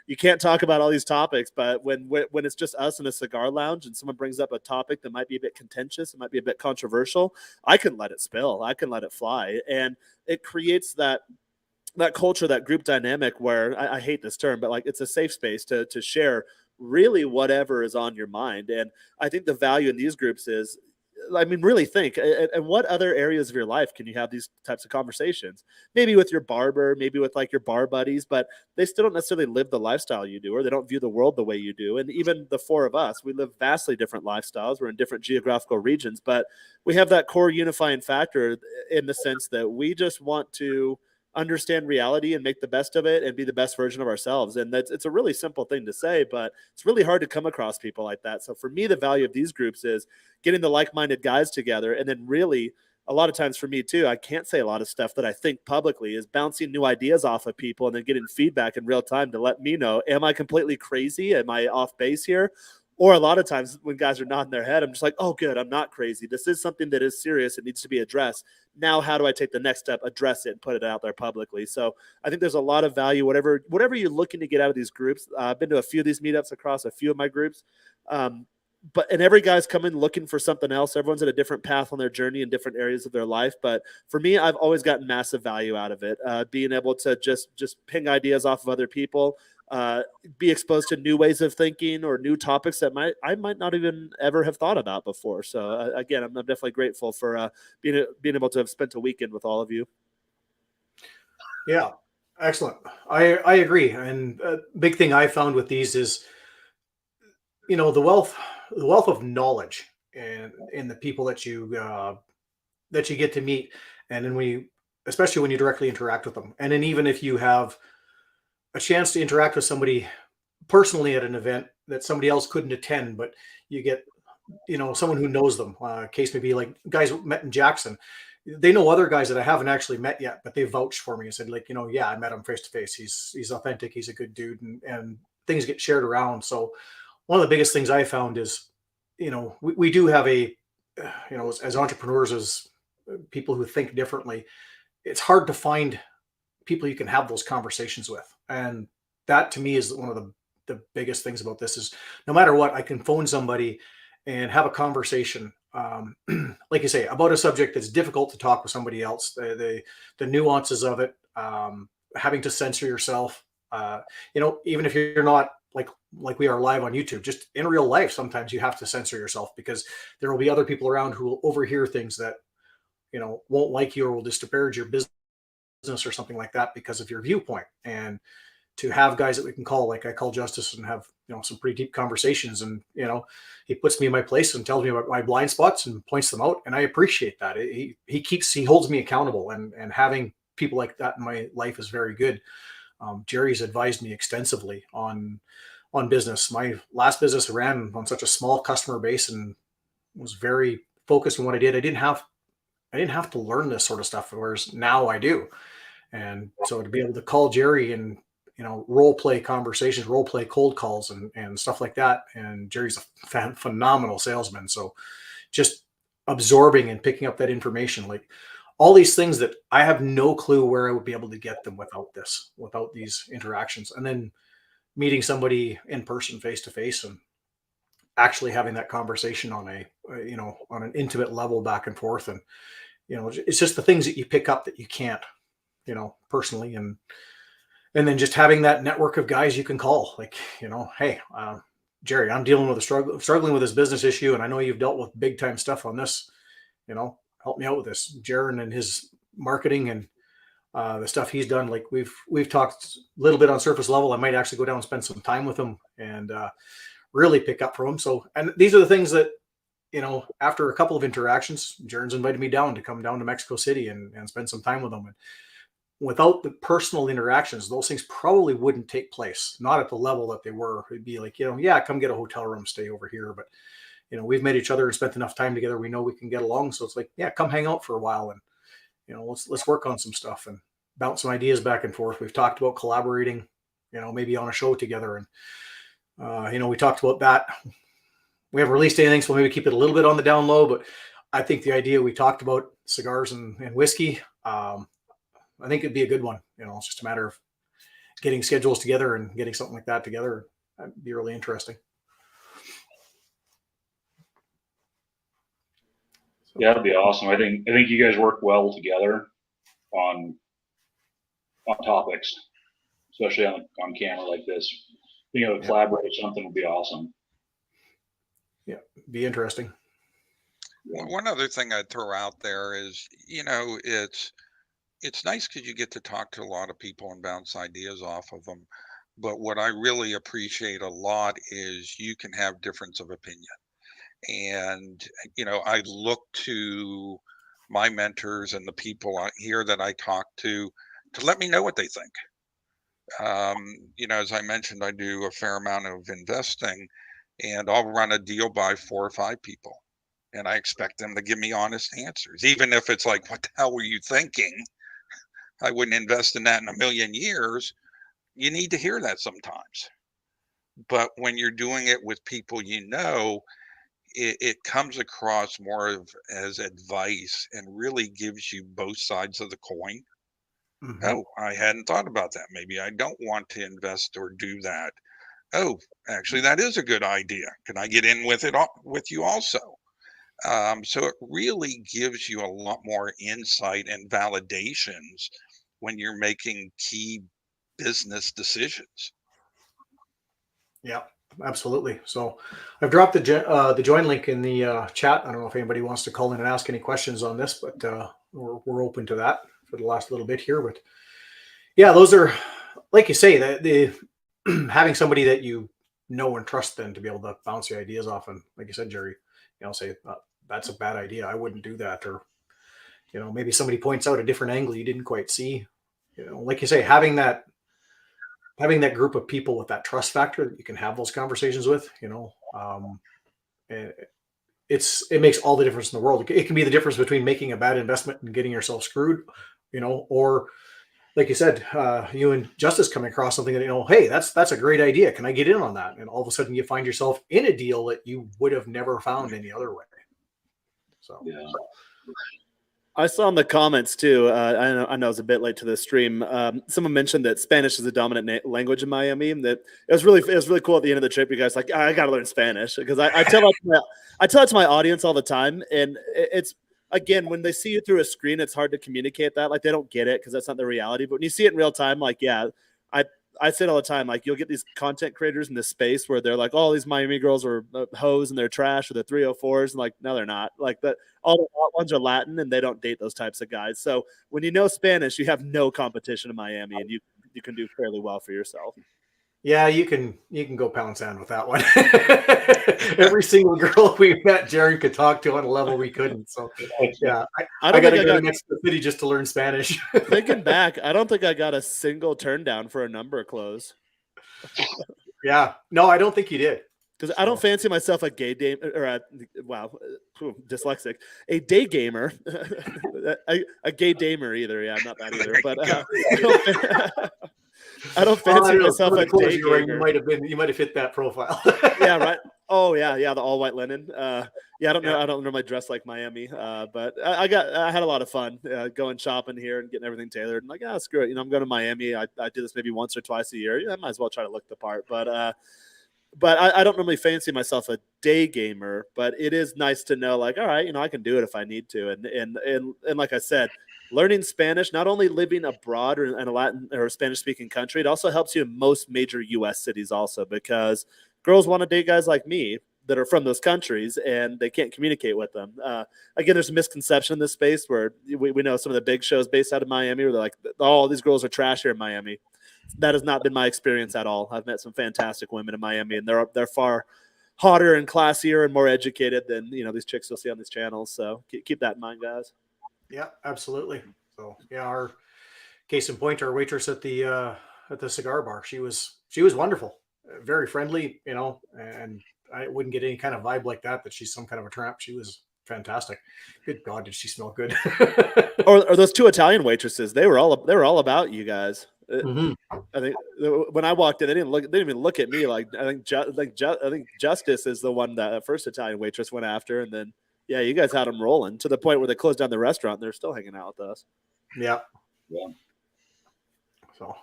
Speaker 5: You can't talk about all these topics, but when it's just us in a cigar lounge and someone brings up a topic that might be a bit contentious, it might be a bit controversial, I can let it spill, I can let it fly, and it creates that culture, that group dynamic where I hate this term, but like it's a safe space to share really whatever is on your mind. And I think the value in these groups is, I mean, really think, and what other areas of your life can you have these types of conversations? Maybe with your barber, maybe with like your bar buddies, but they still don't necessarily live the lifestyle you do, or they don't view the world the way you do. And even the four of us, we live vastly different lifestyles. We're in different geographical regions, but we have that core unifying factor in the sense that we just want to understand reality and make the best of it and be the best version of ourselves. And it's a really simple thing to say, but it's really hard to come across people like that. So for me, the value of these groups is getting the like-minded guys together. And then really, a lot of times for me too, I can't say a lot of stuff that I think publicly, is bouncing new ideas off of people and then getting feedback in real time to let me know, am I completely crazy? Am I off base here? Or a lot of times when guys are nodding their head, I'm just like, oh, good, I'm not crazy. This is something that is serious. It needs to be addressed. Now, how do I take the next step, address it, and put it out there publicly? So I think there's a lot of value, whatever you're looking to get out of these groups. I've been to a few of these meetups across a few of my groups. And every guy's coming looking for something else. Everyone's at a different path on their journey in different areas of their life. But for me, I've always gotten massive value out of it. Being able to just ping ideas off of other people, be exposed to new ways of thinking or new topics that I might not even ever have thought about before. So again, I'm definitely grateful for being able to have spent a weekend with all of you.
Speaker 1: Yeah, excellent. I agree. And a big thing I found with these is, the wealth of knowledge and in the people that you get to meet, and then especially when you directly interact with them, and then even if you have a chance to interact with somebody personally at an event that somebody else couldn't attend, but you get, someone who knows them. Case may be like guys met in Jackson. They know other guys that I haven't actually met yet, but they vouched for me and said, like, yeah, I met him face to face. He's authentic. He's a good dude, and things get shared around. So one of the biggest things I found is, we do have as entrepreneurs, as people who think differently, it's hard to find people you can have those conversations with. And that to me is one of the biggest things about this is, no matter what, I can phone somebody and have a conversation, like you say, about a subject that's difficult to talk with somebody else, the nuances of it, having to censor yourself, even if you're not like we are live on YouTube, just in real life, sometimes you have to censor yourself because there will be other people around who will overhear things that, won't like you or will disparage your business or something like that because of your viewpoint. And to have guys that we can call, like I call Justice, and have some pretty deep conversations, and he puts me in my place and tells me about my blind spots and points them out, and I appreciate that. He holds me accountable, and having people like that in my life is very good. Jerry's advised me extensively on business. My last business ran on such a small customer base and was very focused on what I did. I didn't have to learn this sort of stuff, whereas now I do. And so to be able to call Jerry and role play conversations, role play cold calls, and stuff like that. And Jerry's a phenomenal salesman. So just absorbing and picking up that information, like all these things that I have no clue where I would be able to get them without these interactions. And then meeting somebody in person, face to face, and actually having that conversation on on an intimate level back and forth. And, it's just the things that you pick up that you can't, personally. And then just having that network of guys you can call, like, hey, Jerry, I'm dealing with struggling with this business issue, and I know you've dealt with big time stuff on this. Help me out with this. Jaron and his marketing and the stuff he's done. Like we've talked a little bit on surface level. I might actually go down and spend some time with him and really pick up from him. So, and these are the things that, after a couple of interactions, Jaron's invited me down to come down to Mexico City and spend some time with him. And without the personal interactions, those things probably wouldn't take place, not at the level that they were. It'd be like, yeah, come get a hotel room, stay over here. But, we've met each other and spent enough time together. We know we can get along. So it's like, yeah, come hang out for a while and, let's work on some stuff and bounce some ideas back and forth. We've talked about collaborating, maybe on a show together. And, we talked about that. We haven't released anything, so we'll maybe keep it a little bit on the down low, but I think the idea we talked about, cigars and whiskey, I think it'd be a good one. It's just a matter of getting schedules together and getting something like that together. That'd be really interesting. So,
Speaker 3: Yeah, that'd be awesome. I think you guys work well together on topics, especially on camera like this. Being able to collaborate something would be awesome.
Speaker 1: Yeah, be interesting.
Speaker 4: One other thing I'd throw out there is, it's nice because you get to talk to a lot of people and bounce ideas off of them. But what I really appreciate a lot is you can have difference of opinion. And, I look to my mentors and the people out here that I talk to let me know what they think. As I mentioned, I do a fair amount of investing, and I'll run a deal by 4 or 5 people. And I expect them to give me honest answers, even if it's like, what the hell were you thinking? I wouldn't invest in that in a million years. You need to hear that sometimes. But when you're doing it with people, it comes across more as advice and really gives you both sides of the coin.
Speaker 1: Mm-hmm.
Speaker 4: Oh, I hadn't thought about that. Maybe I don't want to invest or do that. Oh, actually, that is a good idea. Can I get in with it with you also? So it really gives you a lot more insight and validations when you're making key business decisions.
Speaker 1: Yeah, absolutely. So I've dropped the join link in the chat. I don't know if anybody wants to call in and ask any questions on this, but we're open to that for the last little bit here. But yeah, those are, like you say, the having somebody that you know and trust then to be able to bounce the ideas off. And like you said, Jerry, say that's a bad idea. I wouldn't do that. Or, maybe somebody points out a different angle you didn't quite see. Like you say, having that group of people with that trust factor that you can have those conversations with, it makes all the difference in the world. It can be the difference between making a bad investment and getting yourself screwed, or like you said, you and Justice coming across something that, hey, that's a great idea. Can I get in on that? And all of a sudden you find yourself in a deal that you would have never found any other way. So,
Speaker 3: yeah.
Speaker 5: I saw in the comments too. I know it's a bit late to the stream. Someone mentioned that Spanish is a dominant language in Miami, and that it was really cool at the end of the trip. You guys like, I got to learn Spanish, because I tell that to my audience all the time, and it's, again, when they see you through a screen, it's hard to communicate that. Like, they don't get it because that's not the reality. But when you see it in real time, like, yeah, I say it all the time. Like, you'll get these content creators in this space where they're like, oh, these Miami girls are hoes and they're trash, or they're 304s, and like, no, they're not. Like, that, all the hot ones are Latin, and they don't date those types of guys. So when you know Spanish, you have no competition in Miami, and you can do fairly well for yourself.
Speaker 1: yeah, you can go pound sand with that one. Every single girl we met, Jared could talk to on a level we couldn't. So yeah, I got to go to Mexico City just to learn Spanish.
Speaker 5: Thinking back, I don't think I got a single turn down for a number close.
Speaker 1: Yeah, no, I don't think you did.
Speaker 5: Because I don't fancy myself a gay game, or dyslexic, a day gamer, a gay damer either. Yeah, I'm not that either. But I don't fancy myself a day gamer.
Speaker 1: You might have fit that profile.
Speaker 5: Yeah, right. Oh yeah, the all white linen. Yeah, I don't know. I don't normally dress like Miami, but I had a lot of fun going shopping here and getting everything tailored. And like, screw it. I'm going to Miami. I do this maybe once or twice a year. I might as well try to look the part. But I don't normally fancy myself a day gamer. But it is nice to know, like, all right, I can do it if I need to. And like I said, learning Spanish, not only living abroad or in a Latin or Spanish speaking country, it also helps you in most major U.S. cities also, because girls want to date guys like me that are from those countries, and they can't communicate with them. Again, there's a misconception in this space where we know some of the big shows based out of Miami where they're like, oh, these girls are trash here in Miami. That has not been my experience at all. I've met some fantastic women in Miami, and they're far hotter and classier and more educated than these chicks you'll see on these channels. So keep that in mind, guys.
Speaker 1: Yeah, absolutely. So yeah, our case in point, our waitress at the cigar bar, she was wonderful, very friendly, and I wouldn't get any kind of vibe like that she's some kind of a tramp. She was fantastic. Good God, did she smell good?
Speaker 5: or those 2 Italian waitresses, they were all about you guys.
Speaker 1: Mm-hmm.
Speaker 5: I think when I walked in, they didn't even look at me. Like, I think Justice is the one that first Italian waitress went after, and then Yeah, you guys had them rolling to the point where they closed down the restaurant. And they're still hanging out with us.
Speaker 1: Yeah.
Speaker 3: Yeah.
Speaker 1: So.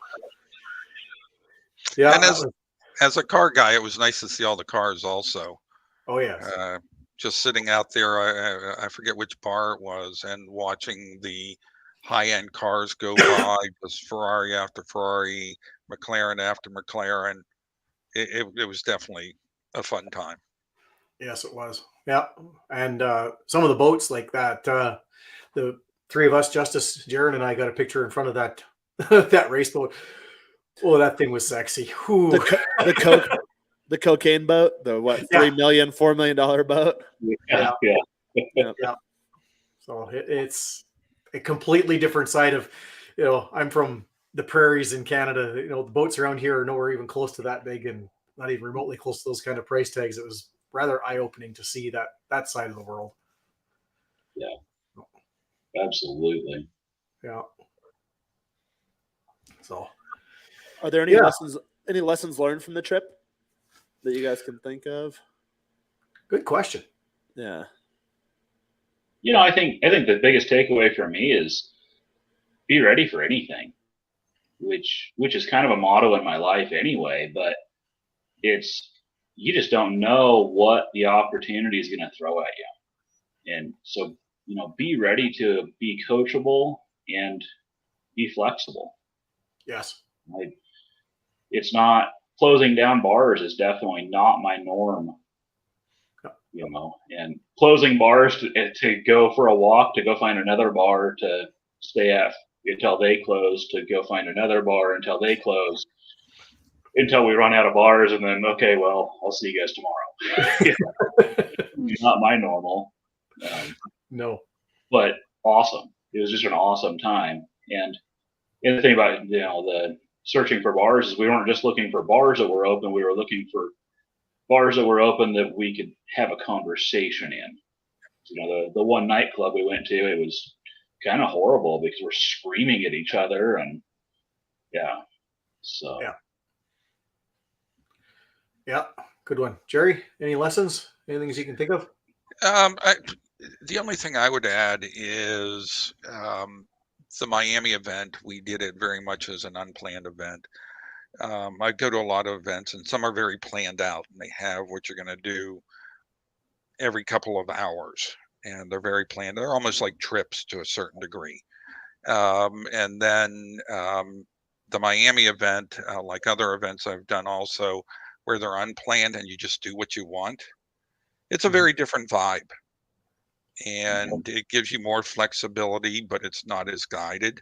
Speaker 1: Yeah.
Speaker 4: And as a car guy, it was nice to see all the cars also.
Speaker 1: Oh yes.
Speaker 4: Just sitting out there, I forget which bar it was, and watching the high-end cars go by, just Ferrari after Ferrari, McLaren after McLaren. It was definitely a fun time.
Speaker 1: Yes, it was. Yeah, and some of the boats like that. The three of us, Justice, Jaron, and I, got a picture in front of that that race boat. Oh, that thing was sexy. Ooh.
Speaker 5: The cocaine boat, the what,
Speaker 1: Yeah.
Speaker 5: $3 million, $4 million boat.
Speaker 3: Yeah.
Speaker 1: So it's a completely different side of, I'm from the prairies in Canada. The boats around here are nowhere even close to that big, and not even remotely close to those kind of price tags. It was rather eye-opening to see that side of the world.
Speaker 3: Yeah, absolutely.
Speaker 1: Yeah. So,
Speaker 5: are there any lessons learned from the trip that you guys can think of?
Speaker 1: Good question.
Speaker 5: Yeah.
Speaker 3: I think the biggest takeaway for me is be ready for anything, which is kind of a motto in my life anyway, but you just don't know what the opportunity is going to throw at you. And so, be ready to be coachable and be flexible.
Speaker 1: Yes.
Speaker 3: It's not, closing down bars is definitely not my norm. And closing bars to go for a walk, to go find another bar to stay at until they close, to go find another bar until they close, until we run out of bars, and then, okay, well, I'll see you guys tomorrow. Not my normal.
Speaker 1: No.
Speaker 3: But awesome. It was just an awesome time. And the thing about, the searching for bars is we weren't just looking for bars that were open. We were looking for bars that were open that we could have a conversation in. The one nightclub we went to, it was kind of horrible because we're screaming at each other, and so
Speaker 1: yeah, good one. Jerry, any lessons? Anything you can think of?
Speaker 4: The only thing I would add is the Miami event. We did it very much as an unplanned event. I go to a lot of events, and some are very planned out, and they have what you're going to do every couple of hours, and they're very planned. They're almost like trips to a certain degree. And then the Miami event, like other events I've done also, where they're unplanned and you just do what you want, it's a very different vibe. And it gives you more flexibility, but it's not as guided.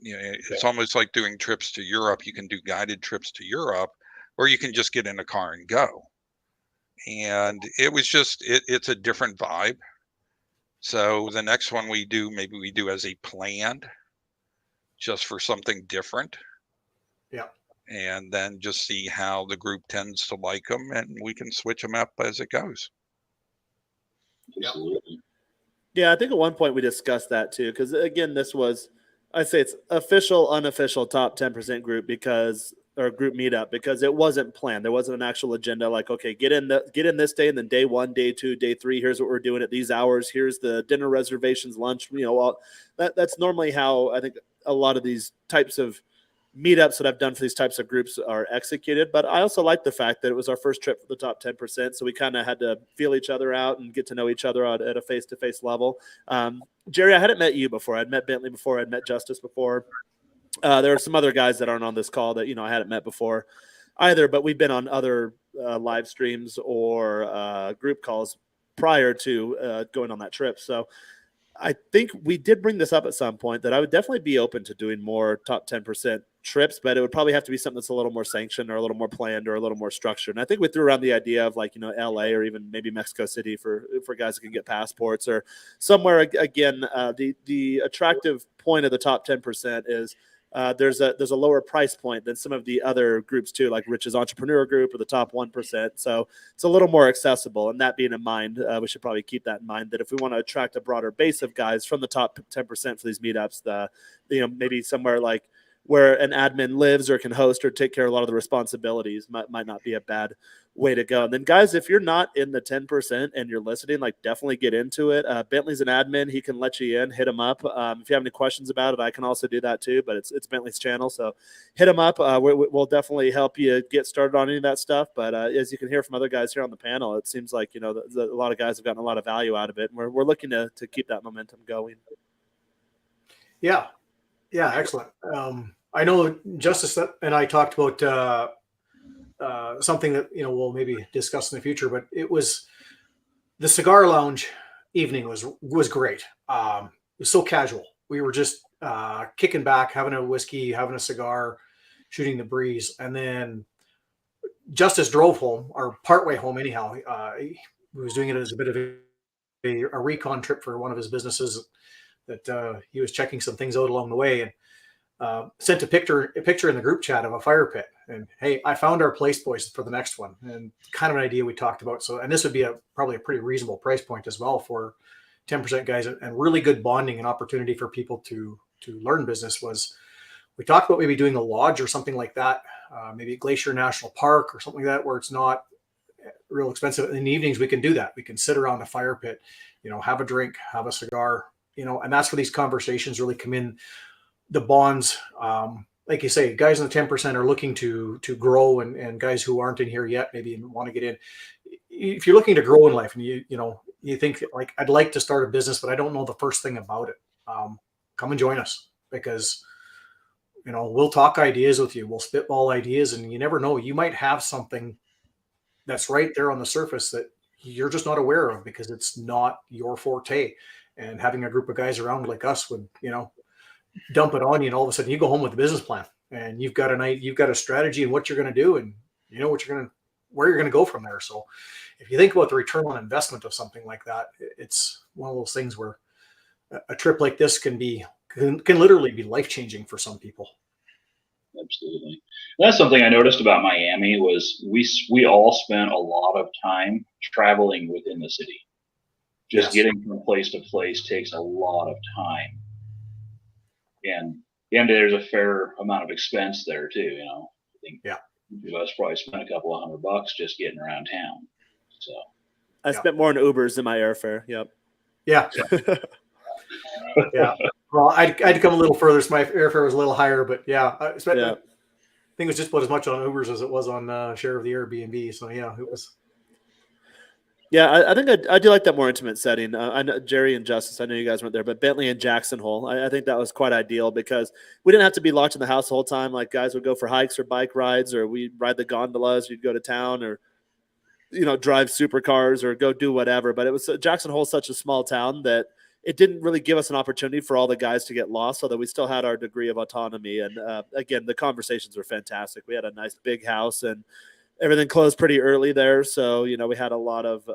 Speaker 4: It's almost like doing trips to Europe. You can do guided trips to Europe, or you can just get in a car and go. And it was just, it's a different vibe. So the next one maybe we do as a planned, just for something different.
Speaker 1: Yeah.
Speaker 4: And then just see how the group tends to like them, and we can switch them up as it goes.
Speaker 3: Absolutely.
Speaker 5: Yeah, I think at one point we discussed that too, because again, this was, I'd say it's official, unofficial top 10% group group meetup, because it wasn't planned. There wasn't an actual agenda like, okay, get in this day, and then day 1, day 2, day 3, here's what we're doing at these hours. Here's the dinner reservations, lunch. That's normally how I think a lot of these types of meetups that I've done for these types of groups are executed. But I also like the fact that it was our first trip for the top 10%. So we kind of had to feel each other out and get to know each other at a face-to-face level. Jerry, I hadn't met you before. I'd met Bentley before. I'd met Justice before. There are some other guys that aren't on this call that, I hadn't met before either, but we've been on other live streams or group calls prior to going on that trip. So I think we did bring this up at some point that I would definitely be open to doing more top 10% trips, but it would probably have to be something that's a little more sanctioned or a little more planned or a little more structured. And I think we threw around the idea of LA or even maybe Mexico City for guys that can get passports, or somewhere. Again, the attractive point of the top 10% is there's a lower price point than some of the other groups too, like Rich's Entrepreneur Group or the top 1%. So it's a little more accessible. And that being in mind, we should probably keep that in mind, that if we want to attract a broader base of guys from the top 10% for these meetups, maybe somewhere like where an admin lives or can host or take care of a lot of the responsibilities might not be a bad way to go. And then guys, if you're not in the 10% and you're listening, like definitely get into it. Bentley's an admin. He can let you in, hit him up. If you have any questions about it, I can also do that too, but it's Bentley's channel. So hit him up. We'll definitely help you get started on any of that stuff. But as you can hear from other guys here on the panel, it seems like, a lot of guys have gotten a lot of value out of it. And we're looking to keep that momentum going.
Speaker 1: Yeah. Excellent. I know Justice and I talked about something that we'll maybe discuss in the future, but it was the cigar lounge evening was great. It was so casual. We were just kicking back, having a whiskey, having a cigar, shooting the breeze, and then Justice drove home, or partway home anyhow. He was doing it as a bit of a recon trip for one of his businesses that he was checking some things out along the way, and sent a picture in the group chat of a fire pit. And hey, I found our place, boys, for the next one, and kind of an idea we talked about. So, and this would be probably a pretty reasonable price point as well for 10% guys, and really good bonding and opportunity for people to learn business. Was we talked about maybe doing a lodge or something like that, maybe Glacier National Park or something like that, where it's not real expensive. In the evenings, we can do that. We can sit around a fire pit, have a drink, have a cigar, and that's where these conversations really come in. The bonds, like you say, guys in the 10% are looking to grow, and guys who aren't in here yet maybe want to get in. If you're looking to grow in life and you think like, I'd like to start a business, but I don't know the first thing about it, come and join us, because we'll talk ideas with you. We'll spitball ideas, and you never know, you might have something that's right there on the surface that you're just not aware of because it's not your forte. And having a group of guys around like us would, dump it on you, and all of a sudden you go home with a business plan, and you've got a strategy and what you're going to do, and where you're going to go from there. So if you think about the return on investment of something like that, it's one of those things where a trip like this can literally be life-changing for some people.
Speaker 3: Absolutely. That's something I noticed about Miami was we all spent a lot of time traveling within the city. Just
Speaker 1: Yes.
Speaker 3: Getting from place to place takes a lot of time. And there's a fair amount of expense there too. I think you guys probably spent a couple of $100 just getting around town. So
Speaker 5: I spent more on Ubers than my airfare. Yep.
Speaker 1: Yeah. Yeah. Well, I'd come a little further, so my airfare was a little higher, but I think it was just about as much on Ubers as it was on share of the Airbnb. So yeah, it was.
Speaker 5: Yeah, I think I do like that more intimate setting. I know Jerry and Justice, I know you guys weren't there, but Bentley and Jackson Hole, I think that was quite ideal because we didn't have to be locked in the house the whole time. Like guys would go for hikes or bike rides, or we'd ride the gondolas, you'd go to town, or drive supercars or go do whatever. But it was Jackson Hole, such a small town that it didn't really give us an opportunity for all the guys to get lost, so that we still had our degree of autonomy. And again, the conversations were fantastic. We had a nice big house, and everything closed pretty early there, so we had a lot of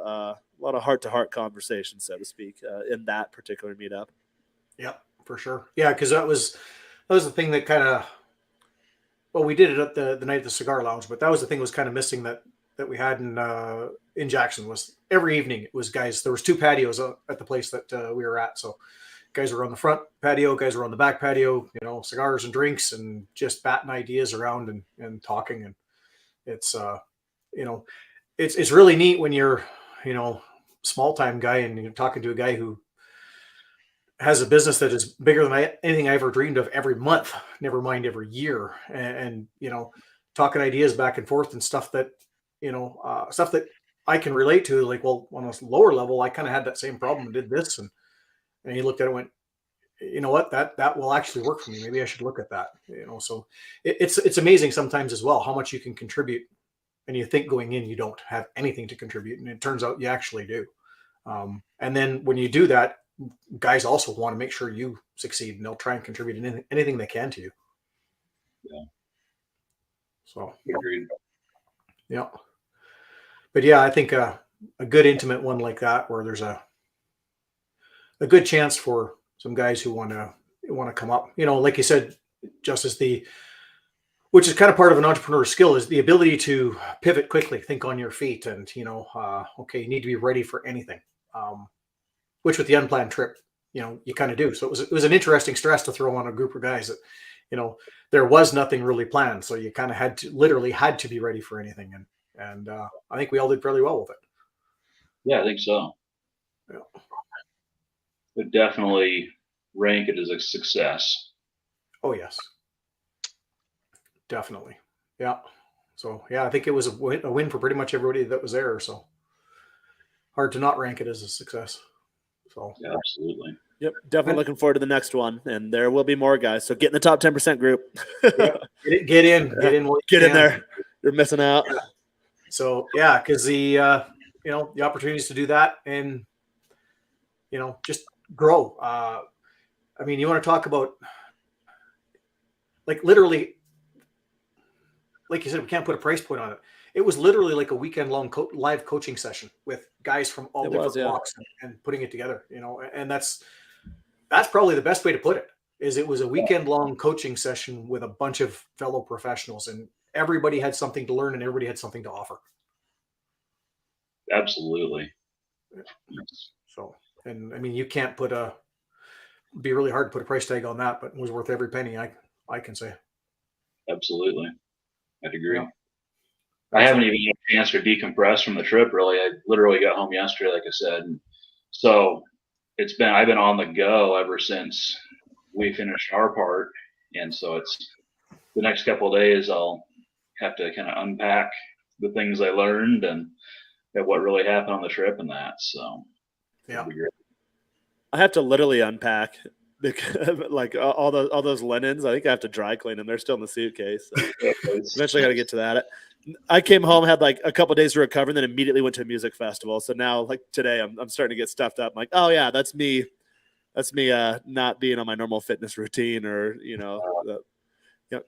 Speaker 5: heart-to-heart conversations, so to speak, in that particular meetup.
Speaker 1: Yeah, for sure. Yeah, because that was the thing that kind of, well, we did it at the night of the cigar lounge, but that was the thing was kind of missing that we had in Jackson. Was every evening it was guys. There was 2 patios at the place that we were at, so guys were on the front patio, guys were on the back patio. Cigars and drinks, and just batting ideas around and talking. And it's it's really neat when you're small time guy and you're talking to a guy who has a business that is bigger than anything I ever dreamed of every month, never mind every year, and talking ideas back and forth and stuff that stuff that I can relate to. Like, well, on a lower level, I kind of had that same problem and did this, and he looked at it and went, you know what, that will actually work for me. Maybe I should look at that. So it's amazing sometimes as well how much you can contribute, and you think going in you don't have anything to contribute, and it turns out you actually do. And then when you do that, guys also want to make sure you succeed, and they'll try and contribute anything they can to you.
Speaker 3: Yeah.
Speaker 1: So
Speaker 3: agreed.
Speaker 1: Yeah. But yeah, I think a good intimate one like that, where there's a good chance for some guys who want to come up, like you said, Justice, which is kind of part of an entrepreneur's skill, is the ability to pivot quickly, think on your feet, and okay, you need to be ready for anything. Which with the unplanned trip, you kind of do. So it was an interesting stress to throw on a group of guys that there was nothing really planned. So you kind of literally had to be ready for anything. And I think we all did fairly well with it.
Speaker 3: Yeah, I think so.
Speaker 1: Yeah.
Speaker 3: Would definitely rank it as a success.
Speaker 1: Oh, yes. Definitely. Yeah. So, yeah, I think it was a win for pretty much everybody that was there. So hard to not rank it as a success. So,
Speaker 3: yeah, absolutely.
Speaker 5: Yep, definitely looking forward to the next one, and there will be more, guys. So get in the top 10% group.
Speaker 1: Get in
Speaker 5: there. You're missing out.
Speaker 1: Yeah. So yeah, because the opportunities to do that and just grow. I mean, you want to talk about like literally, like you said, we can't put a price point on it. It was literally like a weekend long live coaching session with guys from all different walks and putting it together. And that's probably the best way to put it. It was a weekend long coaching session with a bunch of fellow professionals, and everybody had something to learn and everybody had something to offer.
Speaker 3: Absolutely.
Speaker 1: So, and I mean, you can't be really hard to put a price tag on that, but it was worth every penny, I can say.
Speaker 3: Absolutely. I'd agree.
Speaker 1: Yeah.
Speaker 3: I haven't even had a chance to decompress from the trip, really. I literally got home yesterday, like I said. And so I've been on the go ever since we finished our part. And so it's the next couple of days, I'll have to kind of unpack the things I learned and what really happened on the trip and that. So
Speaker 1: yeah,
Speaker 5: I have to literally unpack because like all those linens. I think I have to dry clean them. They're still in the suitcase. So eventually, got to get to that. I came home, had like a couple of days to recover, and then immediately went to a music festival. So now, like today, I'm starting to get stuffed up. I'm like, oh yeah, that's me. That's me not being on my normal fitness routine, or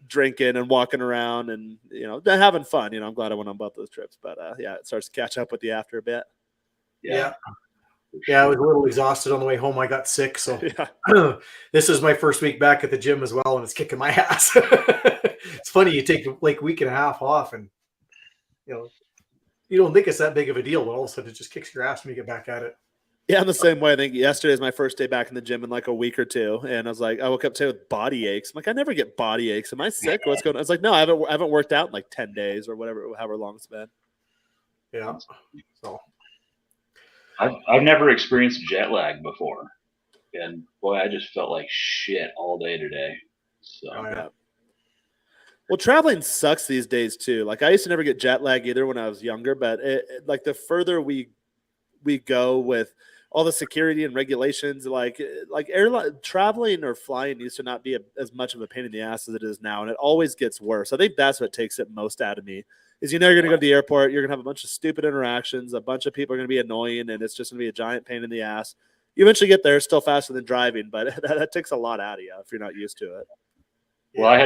Speaker 5: drinking and walking around and having fun. I'm glad I went on both those trips, but yeah, it starts to catch up with you after a bit.
Speaker 1: Yeah, I was a little exhausted on the way home. I got sick, so this is my first week back at the gym as well, and it's kicking my ass. It's funny, you take like a week and a half off, and you don't think it's that big of a deal, but all of a sudden it just kicks your ass when you get back at it.
Speaker 5: Yeah, I'm the same way. I think yesterday is my first day back in the gym in like a week or two, and I was like, I woke up today with body aches. I'm like, I never get body aches. Am I sick? What's going on? I was like, no, I haven't worked out in like 10 days or however long it's been.
Speaker 1: Yeah. So
Speaker 3: I've never experienced jet lag before, and boy, I just felt like shit all day today. So.
Speaker 5: Well, traveling sucks these days too. Like I used to never get jet lag either when I was younger, but like the further we go with all the security and regulations, like airline traveling or flying used to not be as much of a pain in the ass as it is now, and it always gets worse. I think that's what takes it most out of me. Is you're going to go to the airport, you're going to have a bunch of stupid interactions, a bunch of people are going to be annoying, and it's just going to be a giant pain in the ass. You eventually get there, still faster than driving, but that takes a lot out of you if you're not used to it.
Speaker 3: Well, I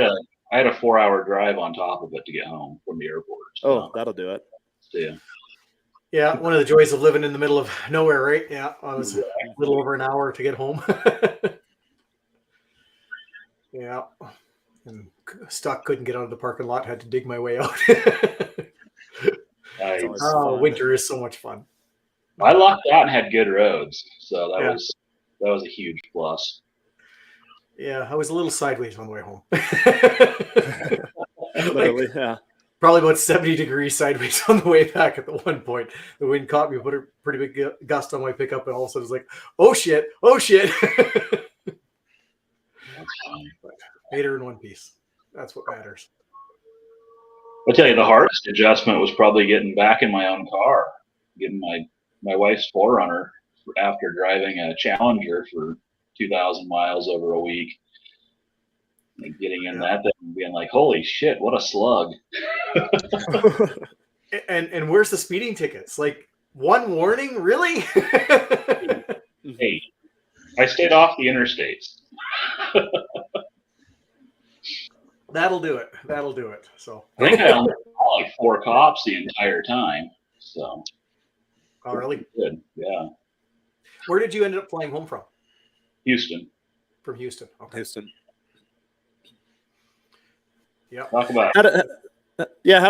Speaker 3: had a 4-hour drive on top of it to get home from the airport. So.
Speaker 5: Oh, that'll do it.
Speaker 3: Yeah.
Speaker 1: Yeah, one of the joys of living in the middle of nowhere, right? Yeah, I was a little over an hour to get home. Yeah, and stuck, couldn't get out of the parking lot, had to dig my way out.
Speaker 3: Nice.
Speaker 1: Oh, winter is so much fun.
Speaker 3: I lucked out and had good roads, so that was a huge plus.
Speaker 1: Yeah, I was a little sideways on the way home.
Speaker 5: Literally, yeah.
Speaker 1: Probably about 70 degrees sideways on the way back at the one point. The wind caught me, put a pretty big gust on my pickup, and all of a sudden it's like, oh shit. But made her in one piece. That's what matters.
Speaker 3: I'll tell you, the hardest adjustment was probably getting back in my own car, getting my wife's 4Runner after driving a Challenger for 2,000 miles over a week. And getting in that thing and being like, holy shit, what a slug.
Speaker 1: And where's the speeding tickets? Like, one warning? Really?
Speaker 3: Hey, I stayed off the interstates.
Speaker 1: That'll do it. So
Speaker 3: I think I only saw like 4 cops the entire time. So.
Speaker 1: Oh, really?
Speaker 3: Good. Yeah.
Speaker 1: Where did you end up flying home from?
Speaker 3: Houston.
Speaker 1: From Houston. Okay.
Speaker 5: Houston.
Speaker 1: Yeah.
Speaker 3: Talk about
Speaker 5: how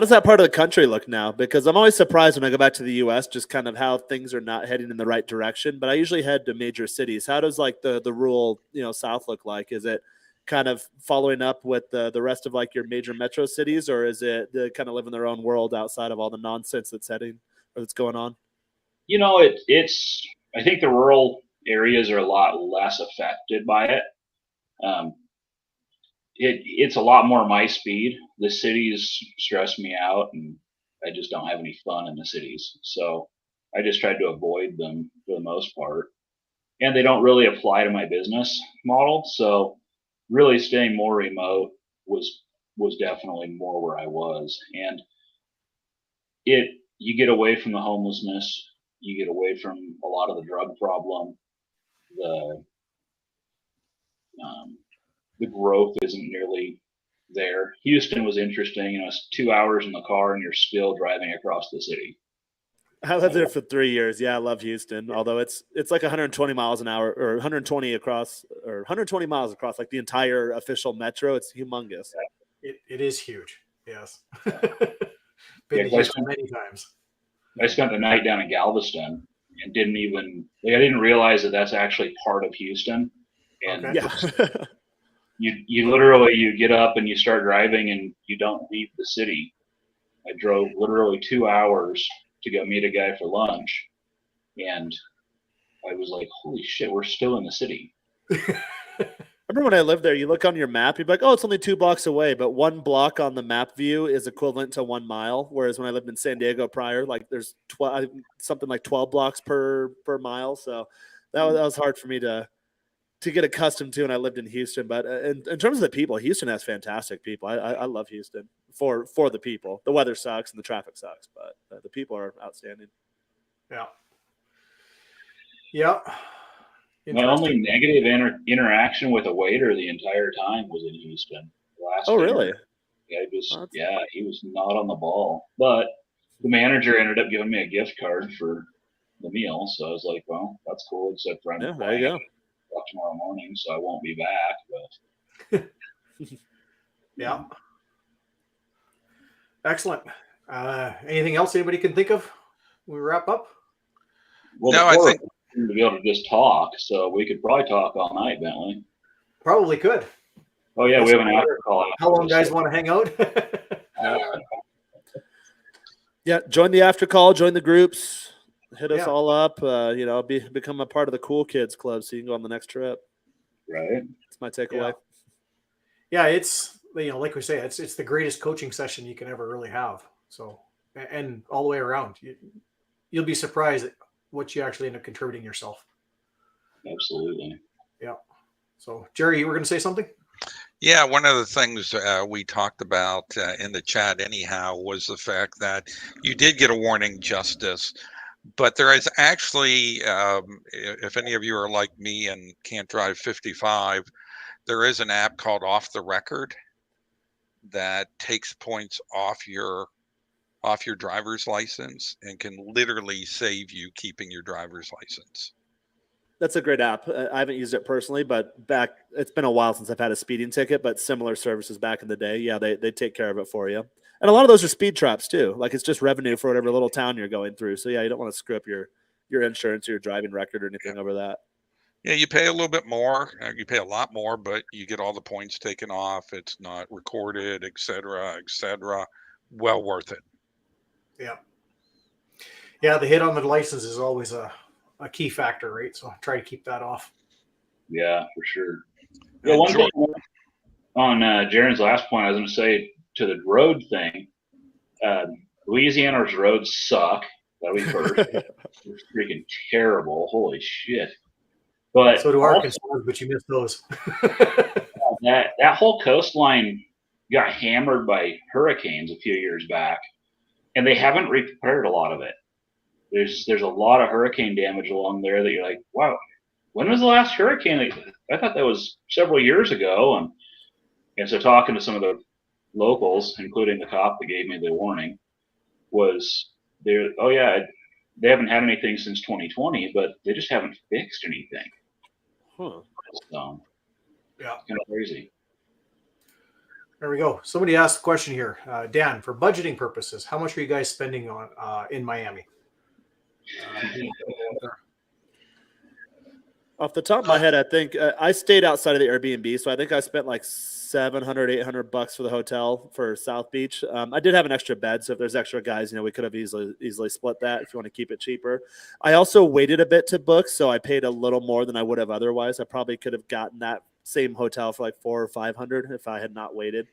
Speaker 5: does that part of the country look now? Because I'm always surprised when I go back to the U.S. just kind of how things are not heading in the right direction. But I usually head to major cities. How does like the rural South look like? Is it kind of following up with the rest of like your major metro cities, or is it the kind of live in their own world outside of all the nonsense that's going on?
Speaker 3: It's I think the rural areas are a lot less affected by it. Um, it's a lot more my speed. The cities stress me out, and I just don't have any fun in the cities. So I just tried to avoid them for the most part. And they don't really apply to my business model. So really staying more remote was definitely more where I was. And you get away from the homelessness, you get away from a lot of the drug problem, the the growth isn't nearly there. Houston was interesting. It's 2 hours in the car and you're still driving across the city.
Speaker 5: I lived there for 3 years. Yeah, I love Houston. Although it's like 120 miles an hour, or 120 miles across like the entire official metro. It's humongous.
Speaker 1: It is huge. Yes.
Speaker 3: Yeah,
Speaker 1: Been to Houston many times.
Speaker 3: I spent the night down in Galveston and I didn't realize that that's actually part of Houston. And
Speaker 1: Okay.
Speaker 5: Yeah.
Speaker 3: you literally, you get up and you start driving and you don't leave the city. I drove literally 2 hours to go meet a guy for lunch, and I was like, holy shit, we're still in the city.
Speaker 5: I remember when I lived there, you look on your map, you'd be like, oh, it's only 2 blocks away, but 1 block on the map view is equivalent to 1 mile. Whereas when I lived in San Diego prior, like there's something like 12 blocks per mile. So that was hard for me to get accustomed to when I lived in Houston. But in terms of the people, Houston has fantastic people. I love Houston for the people. The weather sucks and the traffic sucks, but the people are outstanding.
Speaker 1: Yeah. Yeah.
Speaker 3: My only negative interaction with a waiter the entire time was in Houston.
Speaker 5: Oh, really?
Speaker 3: He was not on the ball. But the manager ended up giving me a gift card for the meal, so I was like, well, that's cool. Except for
Speaker 5: Yeah, there you go.
Speaker 3: tomorrow morning, so I won't be back. But
Speaker 1: Yeah. Excellent. Anything else anybody can think of? We wrap up.
Speaker 3: well,
Speaker 4: No, I think
Speaker 3: to be able to just talk, so we could probably talk all night, Bentley.
Speaker 1: Probably could.
Speaker 3: Oh yeah, we have an after call.
Speaker 1: How long guys want to hang out?
Speaker 5: Yeah, join the after call, join the groups, hit us
Speaker 1: Yeah.
Speaker 5: all up. Become a part of the cool kids club so you can go on the next trip.
Speaker 3: Right.
Speaker 5: That's my takeaway.
Speaker 1: Yeah, it's like we say, it's the greatest coaching session you can ever really have. So, and all the way around, you'll be surprised at what you actually end up contributing yourself.
Speaker 3: Absolutely.
Speaker 1: Yeah. So, Jerry, you were going to say something?
Speaker 4: Yeah, one of the things we talked about in the chat anyhow was the fact that you did get a warning justice, but there is actually, if any of you are like me and can't drive 55, there is an app called Off the Record that takes points off your driver's license and can literally save you keeping your driver's license.
Speaker 5: That's a great app. I haven't used it personally, but it's been a while since I've had a speeding ticket, but similar services back in the day. Yeah, they take care of it for you. And a lot of those are speed traps too. Like it's just revenue for whatever little town you're going through. So yeah, you don't want to screw up your insurance or your driving record or anything over that.
Speaker 4: Yeah, you pay a little bit more. You pay a lot more, but you get all the points taken off. It's not recorded, et cetera, et cetera. Well worth it.
Speaker 1: Yeah. Yeah, the hit on the license is always a key factor, right? So try to keep that off.
Speaker 3: Yeah, for sure. Yeah, one thing on Jaren's last point, I was going to say to the road thing. Louisiana's roads suck. That'll be first. It's freaking terrible. Holy shit. But
Speaker 1: so do Arkansas, but you missed those.
Speaker 3: that whole coastline got hammered by hurricanes a few years back, and they haven't repaired a lot of it. There's a lot of hurricane damage along there that you're like, wow, when was the last hurricane? I thought that was several years ago. And so talking to some of the locals, including the cop that gave me the warning, was they haven't had anything since 2020, but they just haven't fixed anything.
Speaker 5: Huh.
Speaker 1: Yeah.
Speaker 3: Kind of crazy.
Speaker 1: There we go. Somebody asked a question here. Dan, for budgeting purposes, how much are you guys spending on in Miami?
Speaker 5: Off the top of my head, I think I stayed outside of the Airbnb, so I think I spent like $700-800 for the hotel for South Beach. I did have an extra bed, so if there's extra guys, we could have easily split that if you want to keep it cheaper. I also waited a bit to book, so I paid a little more than I would have otherwise. I probably could have gotten that same hotel for like $400 or $500 if I had not waited.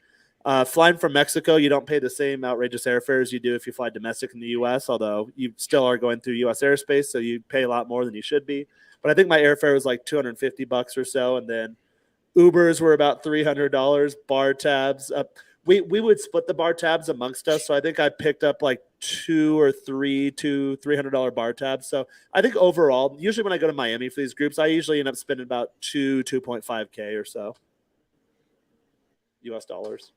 Speaker 5: Flying from Mexico, you don't pay the same outrageous airfare as you do if you fly domestic in the U.S., although you still are going through U.S. airspace, so you pay a lot more than you should be. But I think my airfare was like $250 or so, and then Ubers were about $300. Bar tabs, we would split the bar tabs amongst us, so I think I picked up like $300 bar tabs. So I think overall, usually when I go to Miami for these groups, I usually end up spending about 2.5K or so US dollars.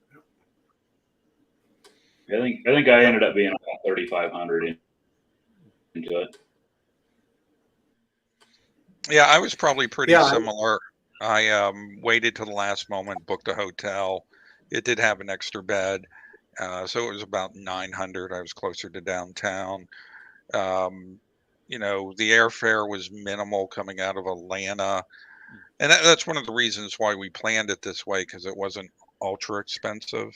Speaker 3: I think I ended up being about 3,500 into it.
Speaker 4: Yeah, I was probably pretty
Speaker 1: Yeah.
Speaker 4: similar. I waited till the last moment, booked a hotel. It did have an extra bed, so it was about 900. I was closer to downtown. The airfare was minimal coming out of Atlanta, and that's one of the reasons why we planned it this way, because it wasn't ultra expensive.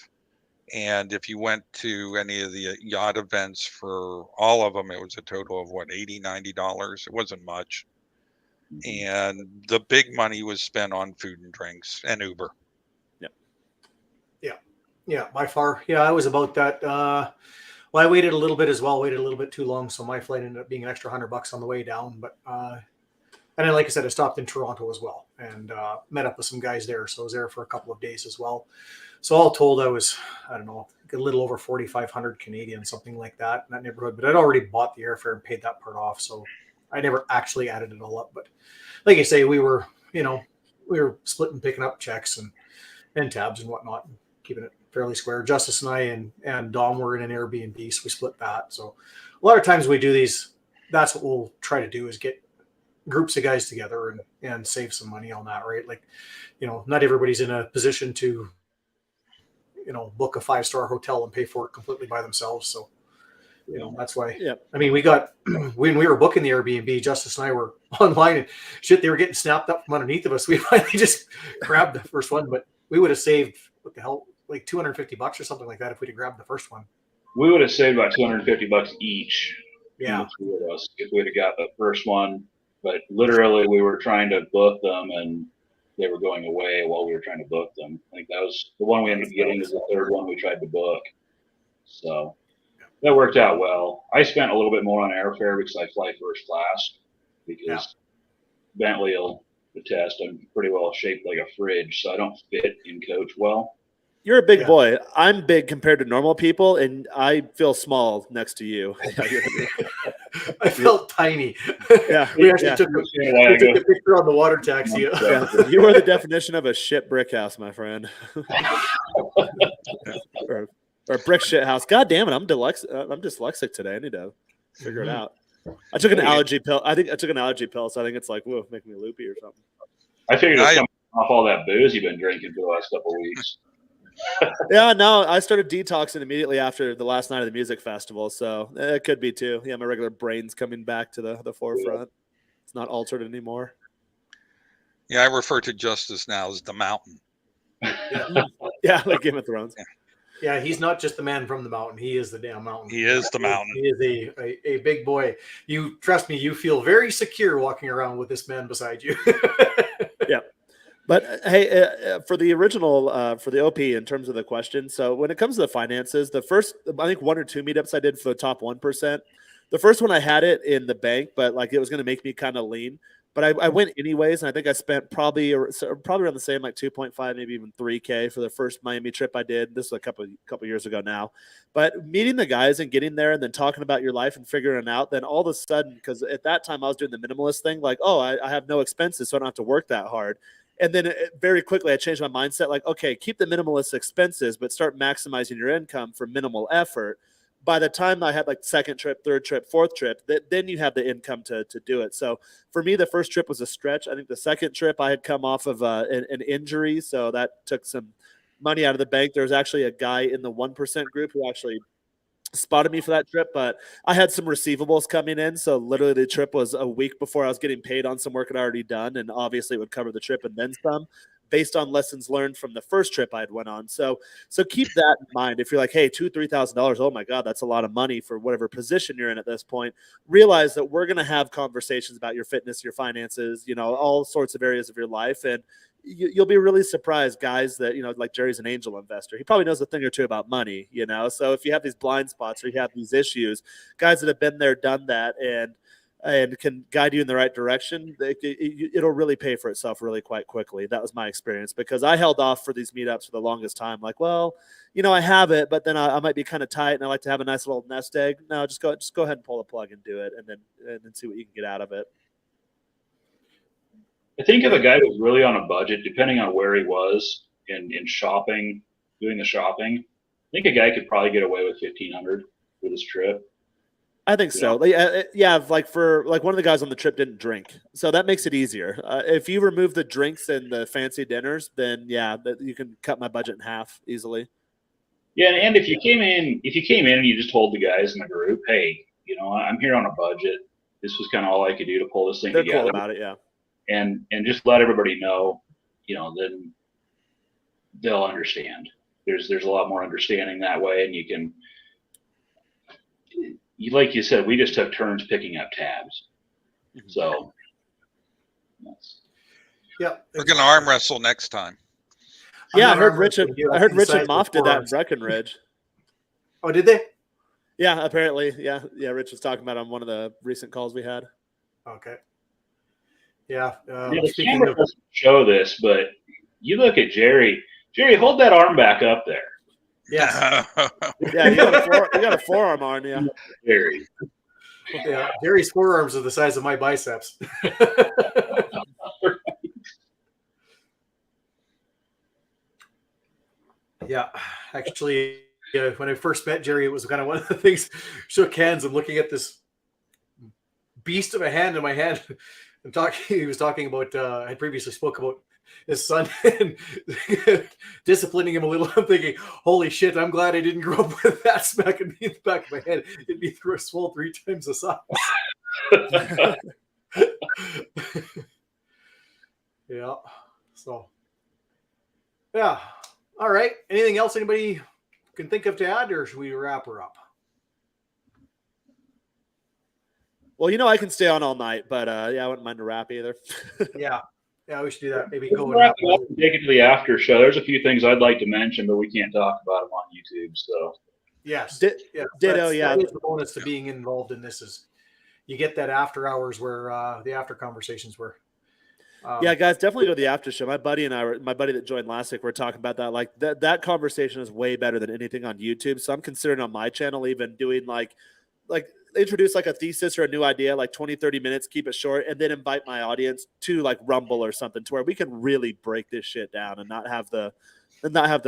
Speaker 4: And if you went to any of the yacht events, for all of them, it was a total of $80-90. It wasn't much. And the big money was spent on food and drinks and Uber.
Speaker 1: Yeah, by far. Yeah, I was about that. Well, I waited a little bit as well. Waited a little bit too long, so my flight ended up being an extra $100 on the way down. But and then, like I said, I stopped in Toronto as well and met up with some guys there. So I was there for a couple of days as well. So all told, I don't know, a little over 4,500 Canadian, something like that in that neighborhood. But I'd already bought the airfare and paid that part off, so I never actually added it all up. But like I say, we were splitting, picking up checks and tabs and whatnot, and keeping it fairly square. Justice and I and Dom were in an Airbnb, so we split that. So a lot of times we do these. That's what we'll try to do, is get groups of guys together and save some money on that, right? Like, not everybody's in a position to, book a 5-star hotel and pay for it completely by themselves. So, that's why.
Speaker 5: Yeah.
Speaker 1: I mean, we got, when we were booking the Airbnb, Justice and I were online and shit, they were getting snapped up from underneath of us. We finally just grabbed the first one, but we would have saved, what the hell, like $250 or something like that if we'd have grabbed the first one.
Speaker 3: We would have saved about $250 each.
Speaker 1: Yeah.
Speaker 3: The three of us, if we'd have got the first one. But literally, we were trying to book them, and they were going away while we were trying to book them. I think that was the one we ended up getting, is the third one we tried to book. So that worked out well. I spent a little bit more on airfare because I fly first class, because Bentley will attest I'm pretty well shaped like a fridge, so I don't fit in coach well.
Speaker 5: You're a big boy. I'm big compared to normal people, and I feel small next to you.
Speaker 1: I felt tiny.
Speaker 5: Yeah,
Speaker 1: we actually took a picture on the water taxi.
Speaker 5: Yeah. You are the definition of a shit brick house, my friend. or a brick shit house. God damn it, I'm dyslexic today. I need to figure it out. I took an allergy pill. I think I took an allergy pill, so I think it's like, whoa, making me loopy or something.
Speaker 3: I figured it's coming off all that booze you've been drinking for the last couple of weeks.
Speaker 5: Yeah, no, I started detoxing immediately after the last night of the music festival, so it could be too. Yeah, my regular brain's coming back to the forefront. It's not altered anymore.
Speaker 4: Yeah, I refer to Justice now as the Mountain.
Speaker 5: Yeah, like Game of Thrones.
Speaker 1: Yeah, he's not just the man from the mountain. He is the damn mountain.
Speaker 4: He is the mountain.
Speaker 1: He is a big boy. You trust me, you feel very secure walking around with this man beside you.
Speaker 5: Yeah. But hey, for the original, for the OP, in terms of the question, so when it comes to the finances, the first, I think 1 or 2 meetups I did for the top 1%. The first one I had it in the bank, but like it was going to make me kind of lean. But I went anyways, and I think I spent probably around the same, like 2.5, maybe even 3K for the first Miami trip I did. This was a couple years ago now. But meeting the guys and getting there and then talking about your life and figuring it out, then all of a sudden, because at that time I was doing the minimalist thing, like, oh, I have no expenses, so I don't have to work that hard. And then very quickly I changed my mindset, like, okay, keep the minimalist expenses, but start maximizing your income for minimal effort. By the time I had like second trip, third trip, fourth trip, then you have the income to do it. So for me, the first trip was a stretch. I think the second trip I had come off of an injury, so that took some money out of the bank. There was actually a guy in the 1% group who actually spotted me for that trip, but I had some receivables coming in. So literally the trip was a week before I was getting paid on some work I'd already done. And obviously it would cover the trip and then some based on lessons learned from the first trip I had went on. So keep that in mind. If you're like, hey, $2,000-$3,000, oh my God, that's a lot of money for whatever position you're in at this point. Realize that we're going to have conversations about your fitness, your finances, all sorts of areas of your life. And you'll be really surprised, guys, that, like Jerry's an angel investor. He probably knows a thing or two about money, So if you have these blind spots or you have these issues, guys that have been there, done that, and can guide you in the right direction, it'll really pay for itself really quite quickly. That was my experience, because I held off for these meetups for the longest time. Like, well, I have it, but then I might be kind of tight and I like to have a nice little nest egg. No, just go ahead and pull the plug and do it, and then see what you can get out of it.
Speaker 3: I think if a guy was really on a budget, depending on where he was in shopping, doing the shopping, I think a guy could probably get away with $1,500 for this trip.
Speaker 5: I think so. Like one of the guys on the trip didn't drink, so that makes it easier. If you remove the drinks and the fancy dinners, then you can cut my budget in half easily.
Speaker 3: Yeah, and if you came in and you just told the guys in the group, hey, I'm here on a budget. This was kind of all I could do to pull this thing together.
Speaker 5: They're cool about it, yeah.
Speaker 3: And just let everybody know, then they'll understand. There's a lot more understanding that way, and you can, like you said, we just took turns picking up tabs. So,
Speaker 1: yeah,
Speaker 4: we're gonna arm wrestle next time.
Speaker 5: Yeah, I heard Richard Moff did that in Breckenridge.
Speaker 1: Oh, did they?
Speaker 5: Yeah, apparently. Yeah. Rich was talking about on one of the recent calls we had.
Speaker 1: Okay. Yeah.
Speaker 3: The camera doesn't show this, but you look at Jerry. Jerry, hold that arm back up there.
Speaker 1: Yeah.
Speaker 5: Yeah, you got a forearm on you.
Speaker 3: Jerry.
Speaker 1: Yeah, Jerry's forearms are the size of my biceps. Yeah, actually, when I first met Jerry, it was kind of one of the things. Shook hands and looking at this beast of a hand in my hand. And he was talking about. I previously spoke about his son and disciplining him a little. I'm thinking, holy shit! I'm glad I didn't grow up with that smacking me in the back of my head. It'd be swole 3 times the size. Yeah. So. Yeah. All right. Anything else anybody can think of to add, or should we wrap her up?
Speaker 5: Well, I can stay on all night, but I wouldn't mind a wrap either.
Speaker 1: Yeah, we should do that. Maybe go
Speaker 3: wrap it up and take it to the after show. There's a few things I'd like to mention, but we can't talk about them on YouTube. So
Speaker 1: yes,
Speaker 5: ditto. Yeah,
Speaker 1: that is the bonus to being involved in this is you get that after hours where the after conversations were.
Speaker 5: Yeah, guys, definitely go to the after show. My buddy that joined last week, we're talking about that. Like that conversation is way better than anything on YouTube. So I'm considering on my channel even doing like introduce like a thesis or a new idea, like 20-30 minutes, keep it short, and then invite my audience to like Rumble or something to where we can really break this shit down and not have the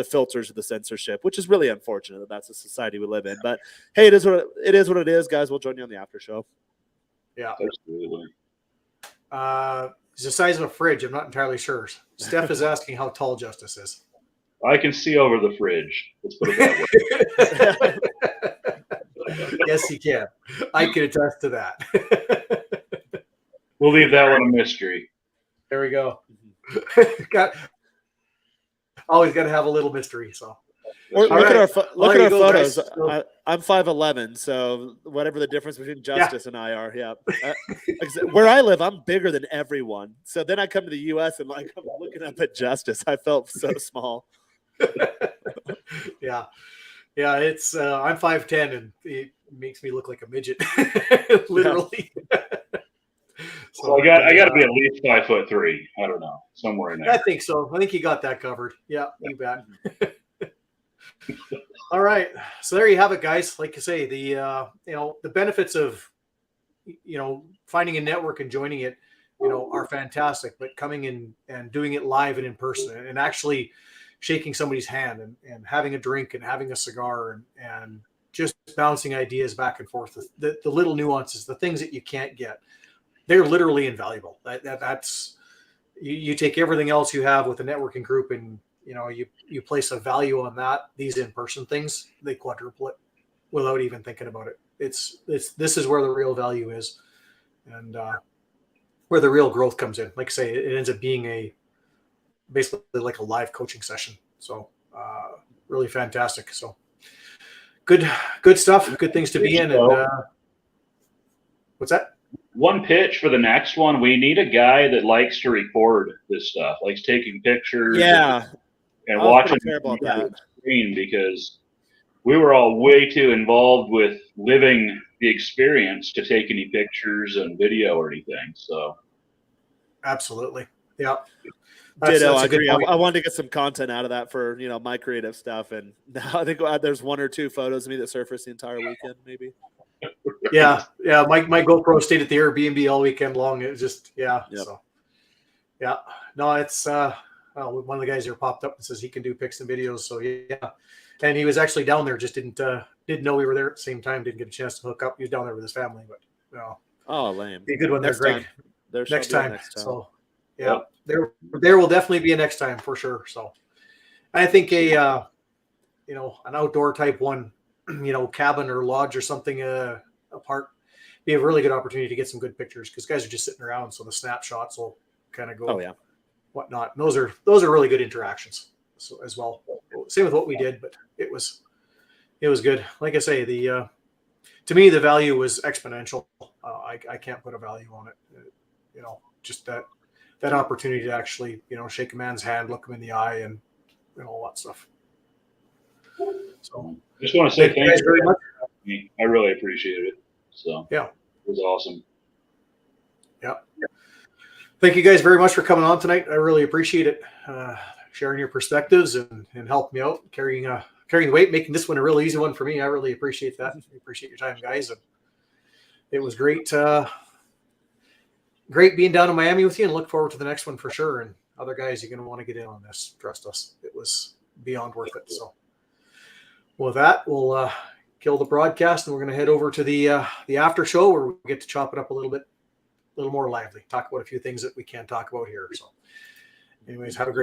Speaker 5: filters of the censorship, which is really unfortunate that that's the society we live in. But hey, it is what it is, guys. We'll join you on the after show.
Speaker 1: Yeah.
Speaker 3: absolutely.
Speaker 1: It's the size of a fridge. I'm not entirely sure. Steph is asking how tall Justice is.
Speaker 3: I can see over the fridge. Let's put it that way.
Speaker 1: Yes, he can. I can attest to that.
Speaker 3: We'll leave that one a mystery.
Speaker 1: There we go. Always got to have a little mystery. So,
Speaker 5: look at our photos.
Speaker 1: Guys.
Speaker 5: I'm 5'11", so whatever the difference between Justice and I are, yeah. Where I live, I'm bigger than everyone. So then I come to the U.S. and I'm looking up at Justice. I felt so small.
Speaker 1: Yeah. Yeah, it's I'm 5'10", and it makes me look like a midget, literally.
Speaker 3: So I got to be at least 5'3". I don't know, somewhere in there.
Speaker 1: I think so. I think you got that covered. Yeah, you bet. All right, so there you have it, guys. Like I say, the the benefits of finding a network and joining it, are fantastic. But coming in and doing it live and in person, and actually shaking somebody's hand and having a drink and having a cigar and just bouncing ideas back and forth. The little nuances, the things that you can't get, they're literally invaluable. That's you take everything else you have with a networking group and you place a value on that. These in-person things, they quadruple it. without even thinking about it. This is where the real value is, and where the real growth comes in. Like I say, it ends up being basically like a live coaching session. So really fantastic. So good stuff, good things to be in. And what's that?
Speaker 3: One pitch for the next one. We need a guy that likes to record this stuff, likes taking pictures.
Speaker 5: Yeah.
Speaker 3: And
Speaker 5: I was
Speaker 3: watching
Speaker 5: pretty fair about that.
Speaker 3: the screen, because we were all way too involved with living the experience to take any pictures and video or anything. So
Speaker 1: Absolutely. Yeah.
Speaker 5: Ditto. I
Speaker 1: a good
Speaker 5: agree.
Speaker 1: point.
Speaker 5: I wanted to get some content out of that for, my creative stuff. And now I think there's 1 or 2 photos of me that surfaced the entire weekend, maybe.
Speaker 1: Yeah. My GoPro stayed at the Airbnb all weekend long. It was just, yeah.
Speaker 5: Yep.
Speaker 1: So, yeah. No, it's well, one of the guys here popped up and says he can do pics and videos. So yeah, and he was actually down there. Just didn't know we were there at the same time. Didn't get a chance to hook up. He was down there with his family, but
Speaker 5: Oh, lame.
Speaker 1: be a good one there, Greg. Next time. So yeah, there will definitely be a next time for sure. So I think an outdoor type one, cabin or lodge or something apart, be a really good opportunity to get some good pictures, because guys are just sitting around, so the snapshots will kind of go.
Speaker 5: Oh yeah.
Speaker 1: Whatnot. And those are really good interactions as well. Same with what we did, but it was good. Like I say, to me the value was exponential. I can't put a value on it. Just that opportunity to actually shake a man's hand, look him in the eye, and all that stuff. So
Speaker 3: just want to say thank you
Speaker 1: guys very much.
Speaker 3: I really appreciate it. So
Speaker 1: yeah,
Speaker 3: it was awesome.
Speaker 1: Yeah. Thank you guys very much for coming on tonight. I really appreciate it. Sharing your perspectives and helping me out, carrying the weight, making this one a real easy one for me. I really appreciate that. I appreciate your time, guys. And it was great. Great being down in Miami with you, and look forward to the next one for sure. And other guys, you're going to want to get in on this. Trust us. It was beyond worth it. So with that, we'll kill the broadcast, and we're going to head over to the after show, where we get to chop it up a little more lively, talk about a few things that we can't talk about here. So anyways, have a great